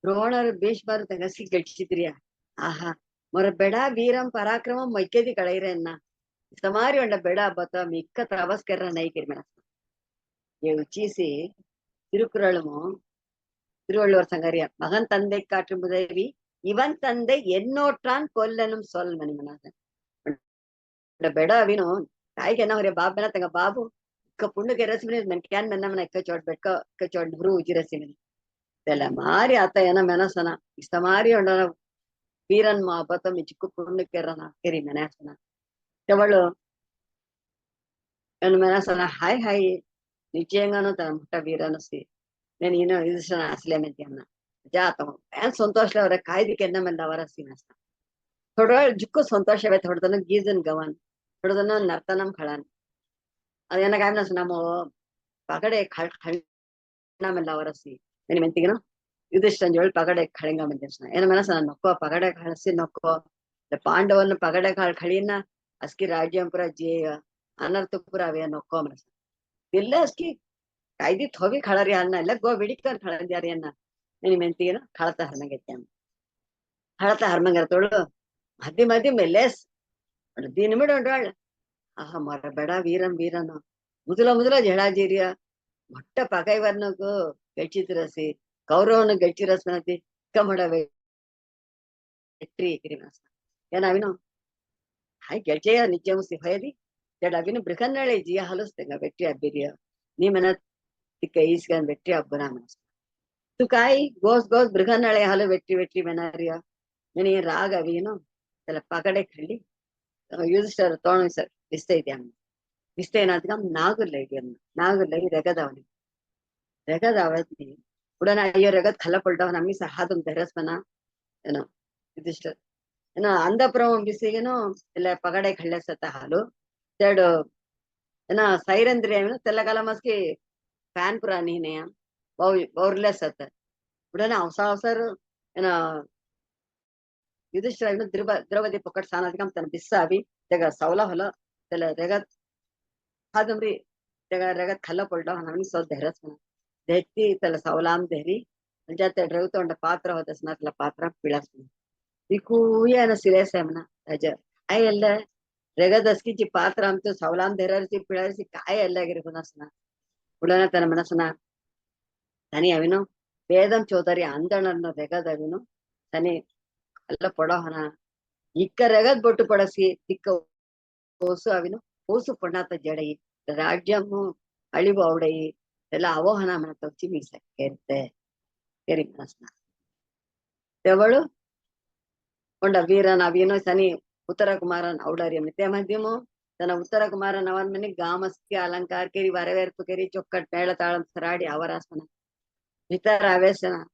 ದ್ರೋಣರು ಭೀಷ್ಮರು ತಗಸಿ ಗಳ್ಚಿದ್ರಿಯ ಆಹಾ ಮೊರ ಬೆಡ ವೀರಂ ಪರಾಕ್ರಮಂ ಮೈಕೆದಿ ಕಳೈರೆನ್ನ ಸಮಾರಿ ಒಂಡ ಬೆಡ ಬತ್ತ ಮಿಕ್ಕ ತವಸ್ಕರ ನೈಕಿರ್ ಮೇನ உச்சிசி திருக்குறளும் திருவள்ளுவர் சங்கரியா மகன் தந்தை காற்றும் உதவி இவன் தந்தை என்னோற்றான் கொல்லனும் சொல் மணிமனாதன் ಬೆಡ ಅವಿನು ಕಾಯಿಗೆ ಏನವ್ರೆ ಬಾಬ್ ಮೇನ ತಂಗ ಬಾಬು ಇಕ್ಕ ಪುಣ್ಣಗೆ ರಸಿಮಿನ ನನ್ ಕ್ಯಾನ್ ಮೆನ್ನ ಮನ ಇಕ್ಕ ಚೋಡ್ ಬೆಟ್ಕ ಇಕ್ಕ ಚೋಡ್ ಹುರು ಉಜಿ ರಸಿಮಿನ ಇದೆಲ್ಲ ಮಾರಿ ಆತ ಏನ ಮೆನಸನ ಇಷ್ಟ ಮಾರಿ ಒಂಡ ವೀರನ್ ಮಾಬತ್ತ ಮಿಚಿಕ್ಕು ಪುಣ್ಣಕ್ಕೆ ರನ ಕೆರಿ ಮೆನಸನ ತೆವಳು ಏನು ಮೆನಸನ ಹಾಯ್ ಹಾಯ್ నిశ్చయంగానూ తన ముట్ట వీరనసి నేను ఈయన యుధిష్ఠిరನ असल्यामेंती अन्न जातो ಏನ್ ಸಂತೋಷ ಅವರ ಕಾಯ್ದಿಕ್ಕೆ ಎನ್ನ ಮೇಲೆ ಅವರ ಸೀನಸ್ತ ಥೋಡ ಜುಕ್ಕು ಸಂತೋಷವೇ ಥೋಡದನ ಗೀಜನ್ ಗವನ್ ಥೋಡದನ ನರ್ತನಂ ಖಳನ್ ಅದೇನ ಕಾಯ್ನಸ್ ನಮ್ಮ ಪಗಡೆ ಖಳ್ನ ಮೇಲೆ ಅವರಸಿ నేను మెంతిగిన యుధిష్ఠిరನ್ జోల్ పగಡೆ ఖళంగా మెంతిన ಏನ ಮನಸ ನೊಕ್ಕೋ ಪಗಡೆ ಖಳಸಿ ನೊಕ್ಕೋ ಪಾಂಡವನ್ನ ಪಗಡೆ ಖಳಿನ ಅಸ್ಕಿ ರಾಜ್ಯಂಪುರ ಜೇಯ ಅನರ್ಥಪುರ ಅವೇ ನೊಕ್ಕೋ ಮನಸ ಇಲ್ಲ ಅಸ್ಕಿ ಕಾಯ್ದಿ ಥೋವಿ ಖಳರಿ ಅನ್ನ ಇಲ್ಲ ಗೋ ಬಿಡಿಕರ್ ಖಳಂದ್ಯಾರಿ ಅನ್ನ ನೀನ್ ಮೆಂತಿಗೆನ ಖಳತ ಹರ್ಮಂಗೈತೆ ಅನ್ನ ಖಳತ ಹರ್ಮಂಗರತೋಳು ಮಧ್ಯ ಮಧ್ಯ ಮೆಲ್ಲೆಸ್ ದಿನ ಮಿಡೊಂಡಾಳ್ ಆಹಾ ಮರ ಬೆಡ ವೀರಂ ವೀರನ ಮುದುಲ ಮುದುಲ ಜಡಾಜೀರಿಯ ಮೊಟ್ಟ ಪಗೈವರ್ನಗೂ ಗಚ್ಚಿತಿರಸಿ ಕೌರವನು ಗಚ್ಚಿರಸ್ನತಿ ಕಮಡ வெற்றி கிரிமாஸ் ஏன்னா அவனும் ஹாய் கெஜய நிச்சயம் சிஹயதி Abin Brikanale Gia Halus thing a vetri abiria. Nimana Tika Iskan vetri abunamans. Tukai goes Brikanale Hala vetri menaria. Many raga vino, the Pakade Kili. Use sir, Thorn sir, Vistay them. Vistay Natham Nagulag, Nagulag Regadavani. Regadavati. Udana your regat Kalapulta, Namis Hadum Terrasmana, this Andapro Visino, La Pagade Kalasata Halo. Third, Siren Telakalamaski fan Purani name, Borless at the Udana Saucer, Yudhishthira Draupadi pocket Sanatham and Bisavi, Tega Saula Hola, Tele Regat Hadamri, Tega Regat Kalapulta, and so the harassment. Deti Tele Saulam Deri, and just the Drauta on the Patra of the Snatla Patra Pilasmi. Vikuya and a Silesemana, Aja. I Regadaski Patram to Saulam, there is a Pilasi, I Lagribunasana. Udana Tanamanasana, Tani Avino, Vedam Chodari, Andana Regadavino, Tani Alla Podahana. Ikaragat botu padasi tikka osu avinu osu pannata jadai rajyamu alivu avdai ella avohana mana tavchi misa kerte keri manasna tevalu onda veeran avino sani Uttara Kumaran avdari amite madhyamo tana Uttara Kumaran avan mani gamaski alankar keri varaverpu keri chokkat mela talam saradi avarasana vitara avesana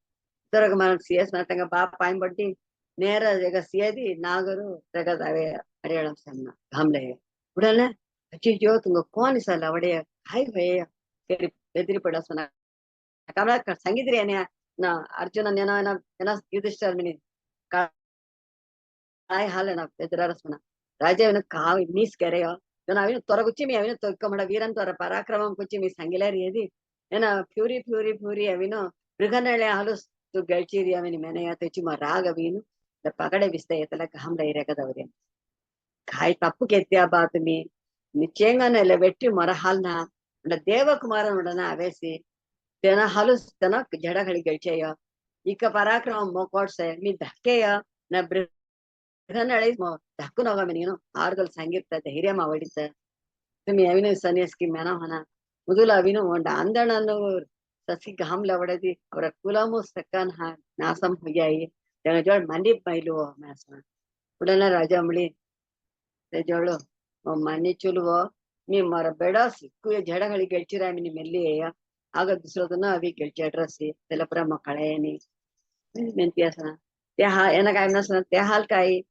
Uttara Kumaran CS matanga ba paim batti Nera Jega Siedi, Nagaru, Regadave, Ariadam Samna, Hamle. Udana, Chijo, Tungo Konis a Lavade, Highway, Petri Padasana. Kamala Sangidriania, na Arjuna Nana, and Yudhishthir Mini, Kai Halana, Petrasana. Raja in a cow, Miss Carrea, then I will Toraguchimi, I will to come at Viran to a Parakram Kuchimi Sangilari, and a Puri, Avino, Briganale Halus to Gelchiria, many Menea, Techima Raga Vino. The Pagade Vista like Hamla Regadavarian. Kai Tapu Ketia Batami, Nichengan Elevetri Marahalna, the Deva Kumaran Udana Avesi, Tena Halus Tanak Jadakali Gelchaya, Ika Parakram Mokotse, Mi Dakea, Nabrihanalismo, Takunagamino, Argal Sangita, the Hiriama Vadita, to me Avino Saneski Manahana, Mudula Vino, and Andana Sasik Hamla Vadati, or a Kulamo Sakan Nasam Huyai. Then I joined Mandi Milo Master. Udana Rajamli, the Jolo, or Mani Chuluo, me Marabedas, Kuya Jadakali Gelchira in Melia, Aga Sotana, we Gelchatrasi, Telepra Makalani, Mentiasana. Teha, Enagamasana, Tehalkai,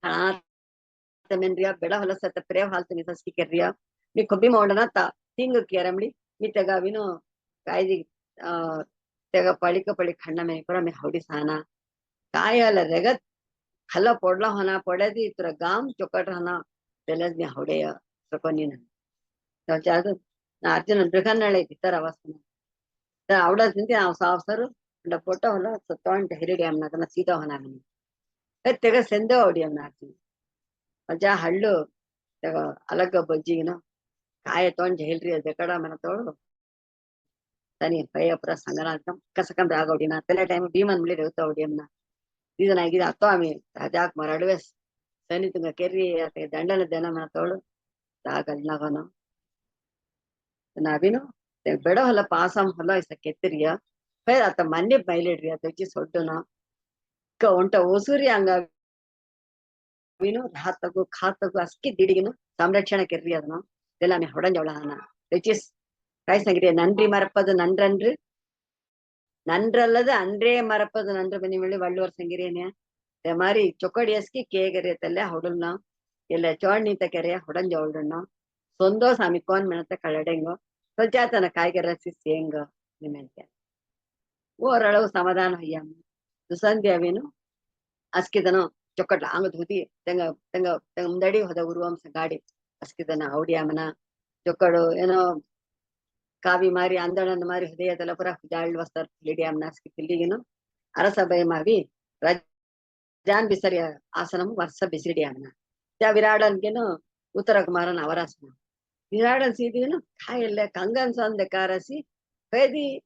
the Mendria, Bedaholas at the prayer house in the Sikeria, we could be Mondanata, Tingu Kiramli, Mitagavino, Kaidi, Tega Palika Palikana, Pram Hodisana. Kaya regat hala podla hana podadi tura gam chokat hana telas me hodeya sokonina so chadu na arjuna brikanale itar avasana da avda sinti na saafsaru da pota hola saton tehiri amna kana sita hana mini tega sende odi amna arjuna aja hallu tega alaga bajji na kaya ton jehilri dekada mana todu tani paya pura sanganakam kasakam raga odina tele time biman mili reuta odi amna These are like Atami, Rajak Maradwes, anything a carry at a dandana denamatold, Dagal Nagano. The Navino, the better hola passam hola is a keteria, where at the Monday bilateria, which is Hotuna, Kaunta Osurianga Vino, Hatago, Katago, Ski Didino, Samrachana Kerriano, Delami Hodanjolana, which is Rice and Nandri Marapa the Nandrandri. Nandrallada Andre Marapa the Nandra Benimili Valor Sangirania. The Mari Chokodiaski Kegaretella Hodulna, Ella Chornita Karea, Hodan Joldana, Sondo Samicon Manata Kaladengo, Sojatana Kaigarasi Sienga, Nimentia. Waralo Samadan Hayam, the Sun Diavino, Askidano, Chokatanga Huti, Tenga Tangadi, the Uruam Sagadi, Askidana, Audiamana, Chokado, Kavi Mari, Andan and Mari, the Telapura, Jal was the Lydiam Naski, Arasabay Mavi, Jan Bisaria Asanam, Varsa Bisidiana. The Viradan Geno, Uttarakumaran Avarasana. Viradan Sidino, Kyle Kangans on the Karasi, Pedi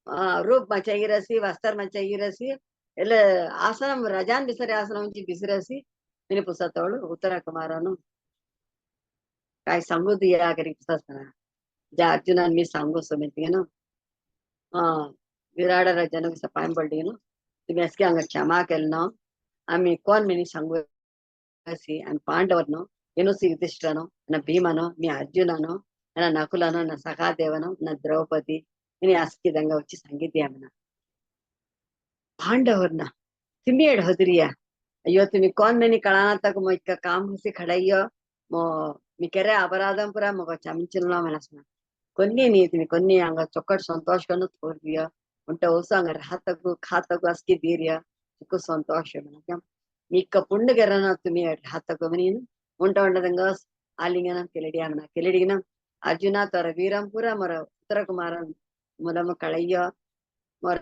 Rup Machagirasi, Vastar Machagirasi, Asanam Rajan Bisaria Asanam Bisirasi, Minipusatolo, Uttarakumarano. काय सांगू दिया करी जा अर्जुनान मी सांगू सोमेतीनो विराड राजानं कसं पाय पडलीनो तुम्ही असकी अंग क्षमा केलं ना आम्ही कोण मिनी सांगू आणि ಪಾಂಡವರನು ಏನು ಯುಧಿಷ್ಠಿರನು ನನ್ನ ಭೀಮನು మీ అర్జునను ನನ್ನ నకులను నా సహాదేవను నా ద్రౌపది నేను అస్కిదంగా వచ్చి సంగీత్యామన पांडवरना तुम्ही एड हजरिया अयो तुम्ही कोण मैंने कळाना तक मग इतका काम हुसी खडाइयो मी केरे अपराधम पुरा मग चमचिनला मनसना కొన్ని నీ तुम्ही కొన్ని अंग चొక్కट संतोष कनु तोरदिया उंट ओसा अंग राहतगु खातगु अस्की दीरिया सुख संतोष मनक्या मीक पुंडगरना तुम्ही राहतगु मनीन उंट उंडदंग आलिंगನ ಕೆಳಡಿಯಾಮನ ಕೆಳಡಿಗಿನ ಅರ್ಜುನ ತರ ವೀರಂಪುರ ಮರ ಉತ್ತರ ಕುಮಾರನ್ ಮೂಲಮ ಕಳಯ್ಯ ಮರ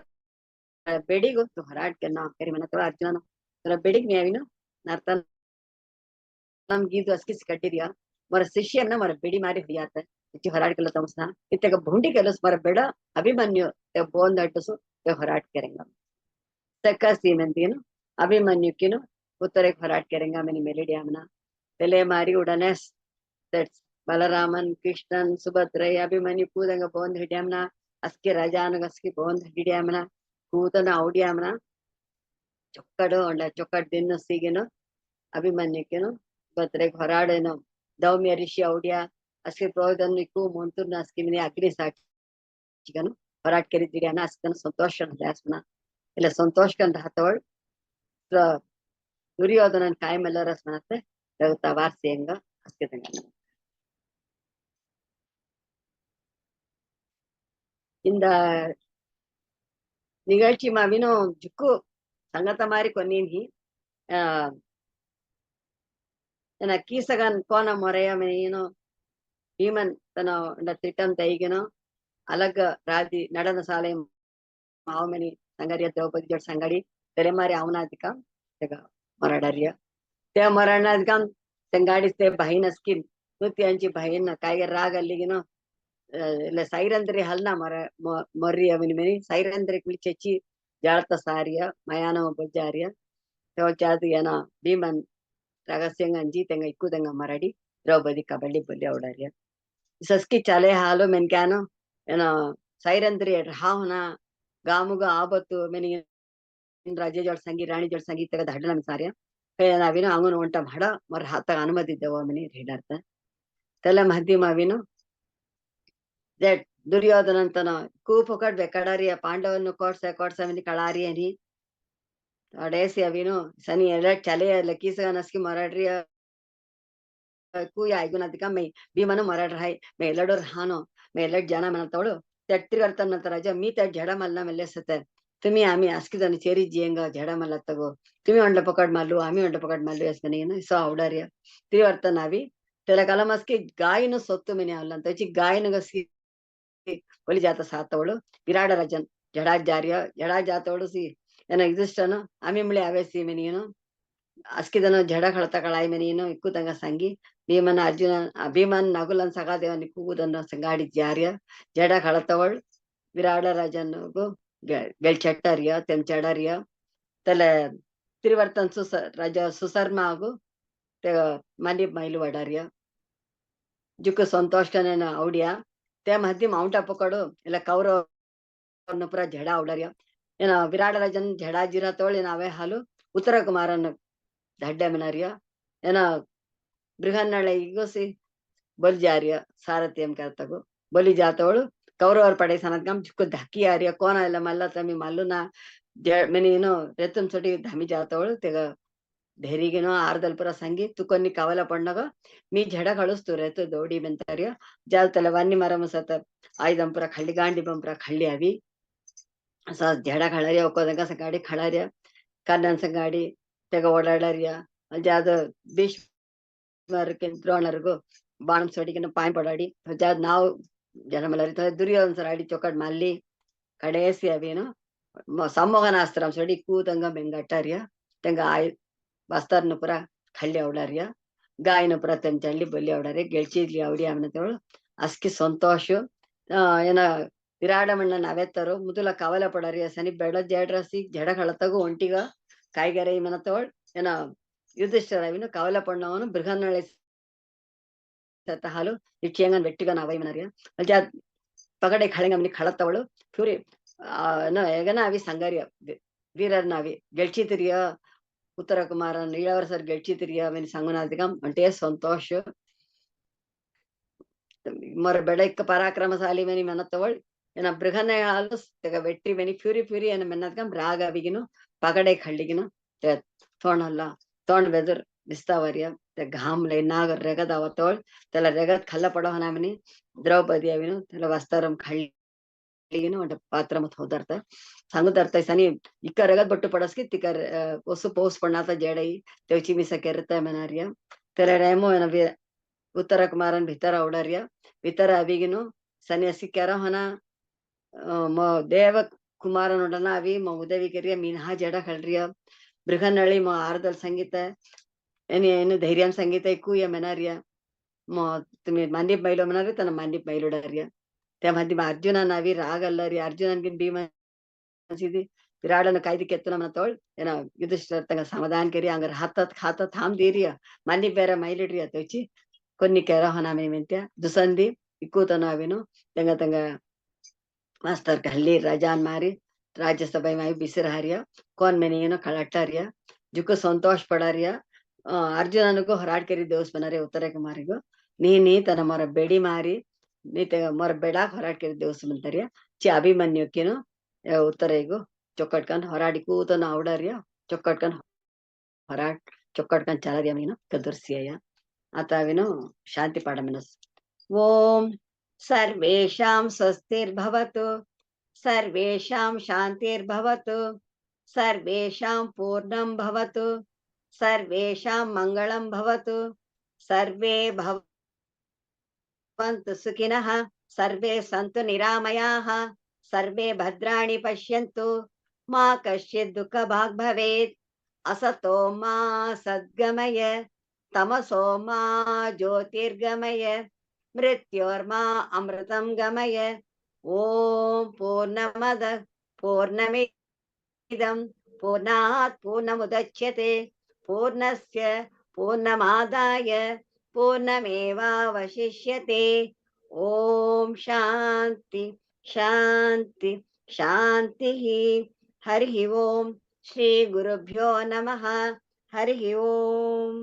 ಬೆಡಿಗು ಹೊರಾಟ್ ಕೆನ್ನ ಕರಿ ಮನತವ ಅರ್ಜುನ ತರ ಬೆಡಿಗ್ ಮೇವಿನ ನರ್ತನ ನಮ್ ಗೀತು ಅಸ್ಕಿಸ್ ಕಟ್ಟಿರಿಯ ಮರ ಶಿಷ್ಯನ ಮರ ಬೆಡಿ ಮಾರಿ ಹಿಡಿಯಾತ ಹೆಚ್ಚು ಹೊರಾಟ್ ಕೆಲ್ಲ ತಮಸ್ನ ಇತ್ತಗ ಭುಂಡಿ ಕೆಲಸ ಮರ ಬೆಡ ಅಭಿಮನ್ಯು te ಬೋಂದ್ ಅಟ್ಟಸು te ಹೊರಾಟ್ ಕೆರಂಗ ತಕ್ಕ ಸೀಮಂತಿನು ಅಭಿಮನ್ಯುಕಿನು ಉತ್ತರಕ್ಕೆ ಹೊರಾಟ್ ಕೆರಂಗ ಮನಿ ಮೆಲಿಡಿಯಾಮನ ತಲೆ ಮಾರಿ ಉಡನೆ ಬಲರಾಮನ್ ಕೃಷ್ಣನ್ ಸುಭದ್ರೈ ಅಭಿಮನ್ಯು ಕೂದಂಗ ಬೋಂದ್ ಹಿಡಿಯಾಮನ ಅಸ್ಕಿ ರಜಾನಗ ಅಸ್ಕಿ ಬೋಂದ್ ಹಿಡಿಯಾಮನ ಕೂತನ ಔಡಿಯಾಮನ ಚೊಕ್ಕಡು ಒಂಡ ಚೊಕ್ಕಟ್ ದಿನ ಸಿಗಿನು ಅಭಿಮನ್ಯುಕಿನು ಸುಭದ್ರೈಗ್ ಹೊರಾಡೇನು ದೌಮ್ಯ ಋಷಿ ಔಡಿಯಾ ಅಸ್ಕಿ ಪ್ರೋದನ್ನು ಇಕ್ಕು ಮುಂತುರ್ನ ಅಸ್ಕಿ ಮಿನಿ ಅಗ್ನಿ ಸಾಕ್ಷಿಗನು ಹೊರಾಟ್ ಕೆರಿದಿಡಿಯಾನ ಅಸ್ಕನ ಸಂತೋಷ ದಾಸ್ಮನ ಇಲ್ಲ ಸಂತೋಷಕಂತ ಹತ್ತವಳ್ ದುರ್ಯೋಧನನ್ ಕಾಯಮೆಲ್ಲರಸ್ ಮನತ್ತೆ ರಘುತ ವಾರ್ಸಿಯಂಗ ಅಸ್ಕಿತಂಗ இந்த நிகழ்ச்சி மாவினும் ஜுக்கு சங்கத்த மாதிரி கொன்னீನಿ ಏನ ಕೀಸಗನ್ ಕೋನ ಮೊರೆಯ ಮೇನು ಭೀಮನ್ ತನ ತಿಟ್ಟಂ ತೈಗೆನೋ ಅಲಗ ರಾಜಿ நடன சாலை ಮಾವಮನಿ ಸಂಗಡಿಯ ದ್ರೌಪದಿ ಜೋಡ್ ಸಂಗಡಿ ತೆರೆಮಾರಿ ಅವನಾದಿಕ ತೆಗ ಮರಾಡರಿಯ ते मराठा संगाडी ते बहीण असकीन त्यांची बहीण काय राग अಲ್ಲಿಗಿನೋ ಇಲ್ಲ ಸೈರಂದ್ರಿ ಹಲ್ನ ಮರ್ರಿ ಅವನಿ ಮನಿ ಸೈರಂದ್ರಿ ಕುಳಿಚೆಚ್ಚಿ ಜಾಳತ ಸಾರಿಯ ಮಯಾನ ಬೊಜ್ಜಾರಿಯ ತೋಚಾದು ಏನ ಭೀಮನ್ ರಹಸ್ಯಂಗ ಅಂಜಿ ತೆಂಗ ಇಕ್ಕುದಂಗ ಮರಡಿ ದ್ರೌಪದಿ ಕಬಡ್ಡಿ ಬೊಲ್ಲಿ ಅವಡಾರಿಯ ಸಸ್ಕಿ ಚಲೆ ಹಾಲು ಮೆನ್ಕ್ಯಾನು ಏನೋ ಸೈರಂದ್ರಿ ಹಾವನ ಗಾಮುಗ ಆಬತ್ತು ಮೆನಿ ರಾಜ ಜೋಡ್ ಸಂಗಿ ರಾಣಿ ಜೋಡ್ ಸಂಗಿ ತೆಗದ ಹಡ್ಲ ಸಾರಿಯ ನಾವಿನ ಅಂಗನ ಒಂಟ ಹಡ ಮರ ಹಾತಾಗ ಅನುಮತಿ ಇದ್ದೇವ ಮನಿ ಹಿಡಾರ್ತ ತಲೆ ಮಹದಿ ಮಾವಿನು ದುರ್ಯೋಧನಂತನ ಕೂಪ್ ಹೊಕಡ್ ಬೆಕಡಾರಿಯ ಪಾಂಡವನ್ನು ಕೋಡ್ಸ ಮನಿ ಕಳಾರಿ ಅನಿ ಅಡೇಸಿ ಅವಿನು ಸನಿ ಎಲ್ಲ ಚಲೆ ಲಕ್ಕೀಸ ನಸ್ಕಿ ಮರಾಡ್ರಿಯ ಕೂಯ ಐಗುನದಿಕ ಮೈ ಭೀಮನು ಮರಾಡ್ರ ಹೈ ಮೈ ಎಲ್ಲಡೋರ್ ಹಾನು ಮೈ ಎಲ್ಲಡ್ ಜನ ಮನತವಳು ತೆಟ್ಟಿರ್ತಾನಂತ ರಾಜ मी त्या झडा मल्ला मेले सत तुम्ही आम्ही अस्किदन चेरी जियंगा झडा मल्ला तगो तुम्ही अंड पकड मारलो आम्ही अंड पकड मारलो असताना येणं सो आवडार्या ती अर्थ नावी त्याला कालम असकी गायनं सोत्तो मेने आवला त्याची गायनं गसकी ಒಲಿ ಜಾತ ಸಾತವಳು ವಿರಾಡ ರಾಜನ್ ಜಡಾ ಜಾತವಳು ಸಿ ಏನ ಇದಿಷ್ಟನು ಆಮಿಮ್ಳಿ ಆವೇಸಿ ಮೆನಿಯನು ಅಸ್ಕಿದನು ಜಡ ಕಳತ ಕಳಾಯಿ ಮೆನಿಯನು ಇಕ್ಕುದಂಗ ಸಂಗಿ ಭೀಮನ ಅರ್ಜುನ ಭೀಮನ್ ನಗುಲನ್ ಸಗಾದೇವನ್ ಇಕ್ಕುವುದನ್ನು ಸಂಗಾಡಿ ಜಾರ್ಯ ಜಡ ಕಳತವಳ್ ವಿರಾಡ ರಾಜನ್ಗೂ ಗೆಳ್ಚಟ್ಟರಿಯ ತೆಂಚಡರಿಯ ತಲೆ ತಿರುವರ್ತನ್ ರಾಜ ಸುಸರ್ಮ ಹಾಗೂ ಮನಿ ಮೈಲು ವಡಾರ್ಯ ಜುಕ್ಕು ಸಂತೋಷನ ಔಡಿಯ ते मध्य माउंट पकडो ಇಲ್ಲ ಕೌರವನ ಪುರ ಜಡ ಅವಡರ್ಯ ಏನ ವಿರಾಡ ರಾಜನ್ ಜಡ ಜಿರ ತೋಳಿ ನಾವೇ ಹಾಲು ಉತ್ತರ ಕುಮಾರನ ದಡ್ಡೆ ಮನರ್ಯ ಏನ ಬೃಹನ್ನಳೆ ಈಗೋಸಿ ಬಲಿ ಜಾರ್ಯ ಸಾರಥ್ಯಂ ಕರ್ತಗು ಬಲಿ ಜಾತವಳು ಕೌರವರ ಪಡೆ ಸನದ್ಗಂ ಚಿಕ್ಕು ಧಕ್ಕಿ ಆರ್ಯ ಕೋನ ಇಲ್ಲ ಮಲ್ಲ ತಮಿ ಮಲ್ಲುನ ಮೆನಿನು ರೆತ್ತನ್ ಸೊಟಿ ಧಮಿ ಜಾತವಳು ತೆಗ ढेरीगिनो आर्दलपुरा संगी तू कोणी कावाला पडणं मी झडा घालूस तू रे तू दौडी बेंतार्य जाल त्याला वानी मारा मसत आईदंपुरा खल्ली गांडी बंपुरा खल्ली हवी असं झडा खाळार्या ಒಕ್ಕೋದಂಗ ಸಂಗಾಡಿ ಖಳಾರ್ಯ ಕನ್ನನ್ ಸಂಗಾಡಿ ತೆಗ ಓಡಾಡಾರ್ಯ ಜಾದ ಭೀಷ್ಮರ್ಗೆ ದ್ರೋಣರ್ಗು ಬಾಣಂ ಸೊಡಿಗಿನ ಪಾಯ್ ಪಡಾಡಿ ಜಾದ ನಾವು ಜನಮಲರಿ ದುರ್ಯೋಧನ ಸರಾಡಿ ಚೊಕ್ಕಡ್ ಮಲ್ಲಿ ಕಡೇಸಿ ಅವೇನು ಸಂಮೋಹನಾಸ್ತ್ರ ಸೊಡಿ ಕೂದಂಗ ಬೆಂಗಟ್ಟಾರ್ಯ ತೆಂಗ ಆಯ್ ಬಸ್ತಾರ್ನ ಪುರ ಖಳ್ಳಿ ಅವಡಾರ್ಯ ಗಾಯನ ಪುರ ತಂಚಳ್ಳಿ ಬಲ್ಲಿ ಅವಡಾರ್ಯ ಗೆಳ್ಚಿದ್ಲಿ ಅವಡಿ ಅವನತವಳು ಅಸ್ಕಿ ಸಂತೋಷ ಏನ ವಿರಾಡಮಣ್ಣ ನಾವೆತ್ತರು ಮುದುಲ ಕವಲ ಪಡಾರ್ಯ ಸನಿ ಬೆಡ ಜೇಡ್ರಸಿ ಜಡ ಕಳತಗು ಒಂಟಿಗ ಕಾಯ್ಗೆರೆ ಮನತವಳ್ ಏನ ಯುಧಿಷ್ಠಿರ ಅವಿನು ಕವಲ ಪಣ್ಣವನು Brihannala halu ichiangan vettigan avai manaria alja pagade khalengam ni khalatawಳು puri no egana avi sangaria వీరర్నావి గెలిచితిరియా ఉత్తర కుమారన్ ఈడవరసర్ గెలిచితిరియా మెని సంగునాదిగం అంటే సంతోష ಮರ ಬೆಳಕ ಪರಾಕ್ರಮಶಾಲಿ ಮೆನಿ ಮೆನತ್ತವಳ್ ಏನ ಬೃಹನ್ನಯಾಳು ತೆಗ ವೆಟ್ಟಿ ಮೆನಿ ಫ್ಯೂರಿ ಫ್ಯೂರಿ ಏನ ಮೆನ್ನದ್ಗಂ ರಾಗ ಅವಿಗಿನು ಪಗಡೆ ಖಳ್ಳಿಗಿನು ತೋಣಲ್ಲ ತೋಣ್ ಬೆದರ್ ಬಿಸ್ತಾವರಿಯ घाम ले नाग रेगद आवतोळ त्याला रेगद खल्ला पडो हनामनी द्रौपदी अविनु त्याला वस्त्रम खळ्ळीगिनु अंट पात्र मत होदर्ತ सांगुदर्ತ सनी इक्क रेगद बट्टु पडस्की तिकर ओसु पौस पणाता जेडई तेवची मिसा केरता मनारिया त्याला रेमो एन उत्तर कुमारन भीतर औडर्या भीतर अविगिनु सन्यासी क्यारा होना म देव कुमारन उडना अवी म उदवी करिया मीनहा जेडा खळरिया बृहनळी म आरदल संगीत ಏನು ಧೈರ್ಯಂ ಸಂಗೀತ ಇಕ್ಕು या मेनारिया मग तुम्ही मांडीप मैलो म्हणारे त्यांना मांडीप मैलो डारिया त्यामध्ये मग अर्जुना नावी राग अल्लारी अर्जुनांगी भीम विराडन कायदी ಕೆತ್ತನ ಮತ್ತೋಳ್ ಏನ ಯುಧಿಷ್ಠಿರ ತಂಗ ಸಮಾಧಾನ ಕೆರಿ ಹಂಗಾರ ಹಾತ ಥಾಮ್ ದೇರಿಯ ಮಾಂಡಿ ಬೇರೆ ಮೈಲಿಡ್ರಿ ಅತೋಚಿ కొన్ని ಕೆರ ಹೊನಾಮೆ ಮೆಂತ್ಯ ದುಸಂದಿ ಇಕ್ಕೂತ ನಾವೇನು ತಂಗ ಮಾಸ್ತರ್ ಹಳ್ಳಿ ರಜಾನ್ ಮಾರಿ राज्यसभा में बिसिर हारिया कौन मैंने ये ना खड़ाटारिया जुको संतोष पड़ारिया अर्जुन को हराट करी देवस बनारे उत्तर कुमारिगो नी तन मोर बेड़ी मारी नी ते मोर बेड़ा हराट करी देवस बनतारिया ची अभिमन्यु केनो उत्तरेगो चොಕ್ಕಟ್ಕನ್ हराडी कूतो ना औडारिया चොಕ್ಕಟ್ಕನ್ हराट चொಕ್ಕಟ್ಕನ್ चलारिया मीनो कदुर्सिया अताविनो शांति पाडमिनस ओम सर्वेषां स्वस्तिर्भवतु सर्वेषां शान्तिर्भवतु सर्वेषां पूर्णं भवतु सर्वेषां मङ्गलं भवतु सर्वे भवन्तु सुखिनः सर्वे सन्तु निरामयाः सर्वे भद्राणि पश्यन्तु मा कश्चित् दुःखभाग् भवेत् असतो मा सद्गमय तमसो मा ज्योतिर्गमय मृत्योर्मा अमृतं गमय ओम पूर्णमद पूर्णमिदं पूर्णात् पूर्णमुदच्यते पूर्णस्य पूर्णमादाय पूर्णमेवावशिष्यते ओम शांति शांति शांतिः हरिः ओम श्री गुरुभ्यो नमः हरिः ओम।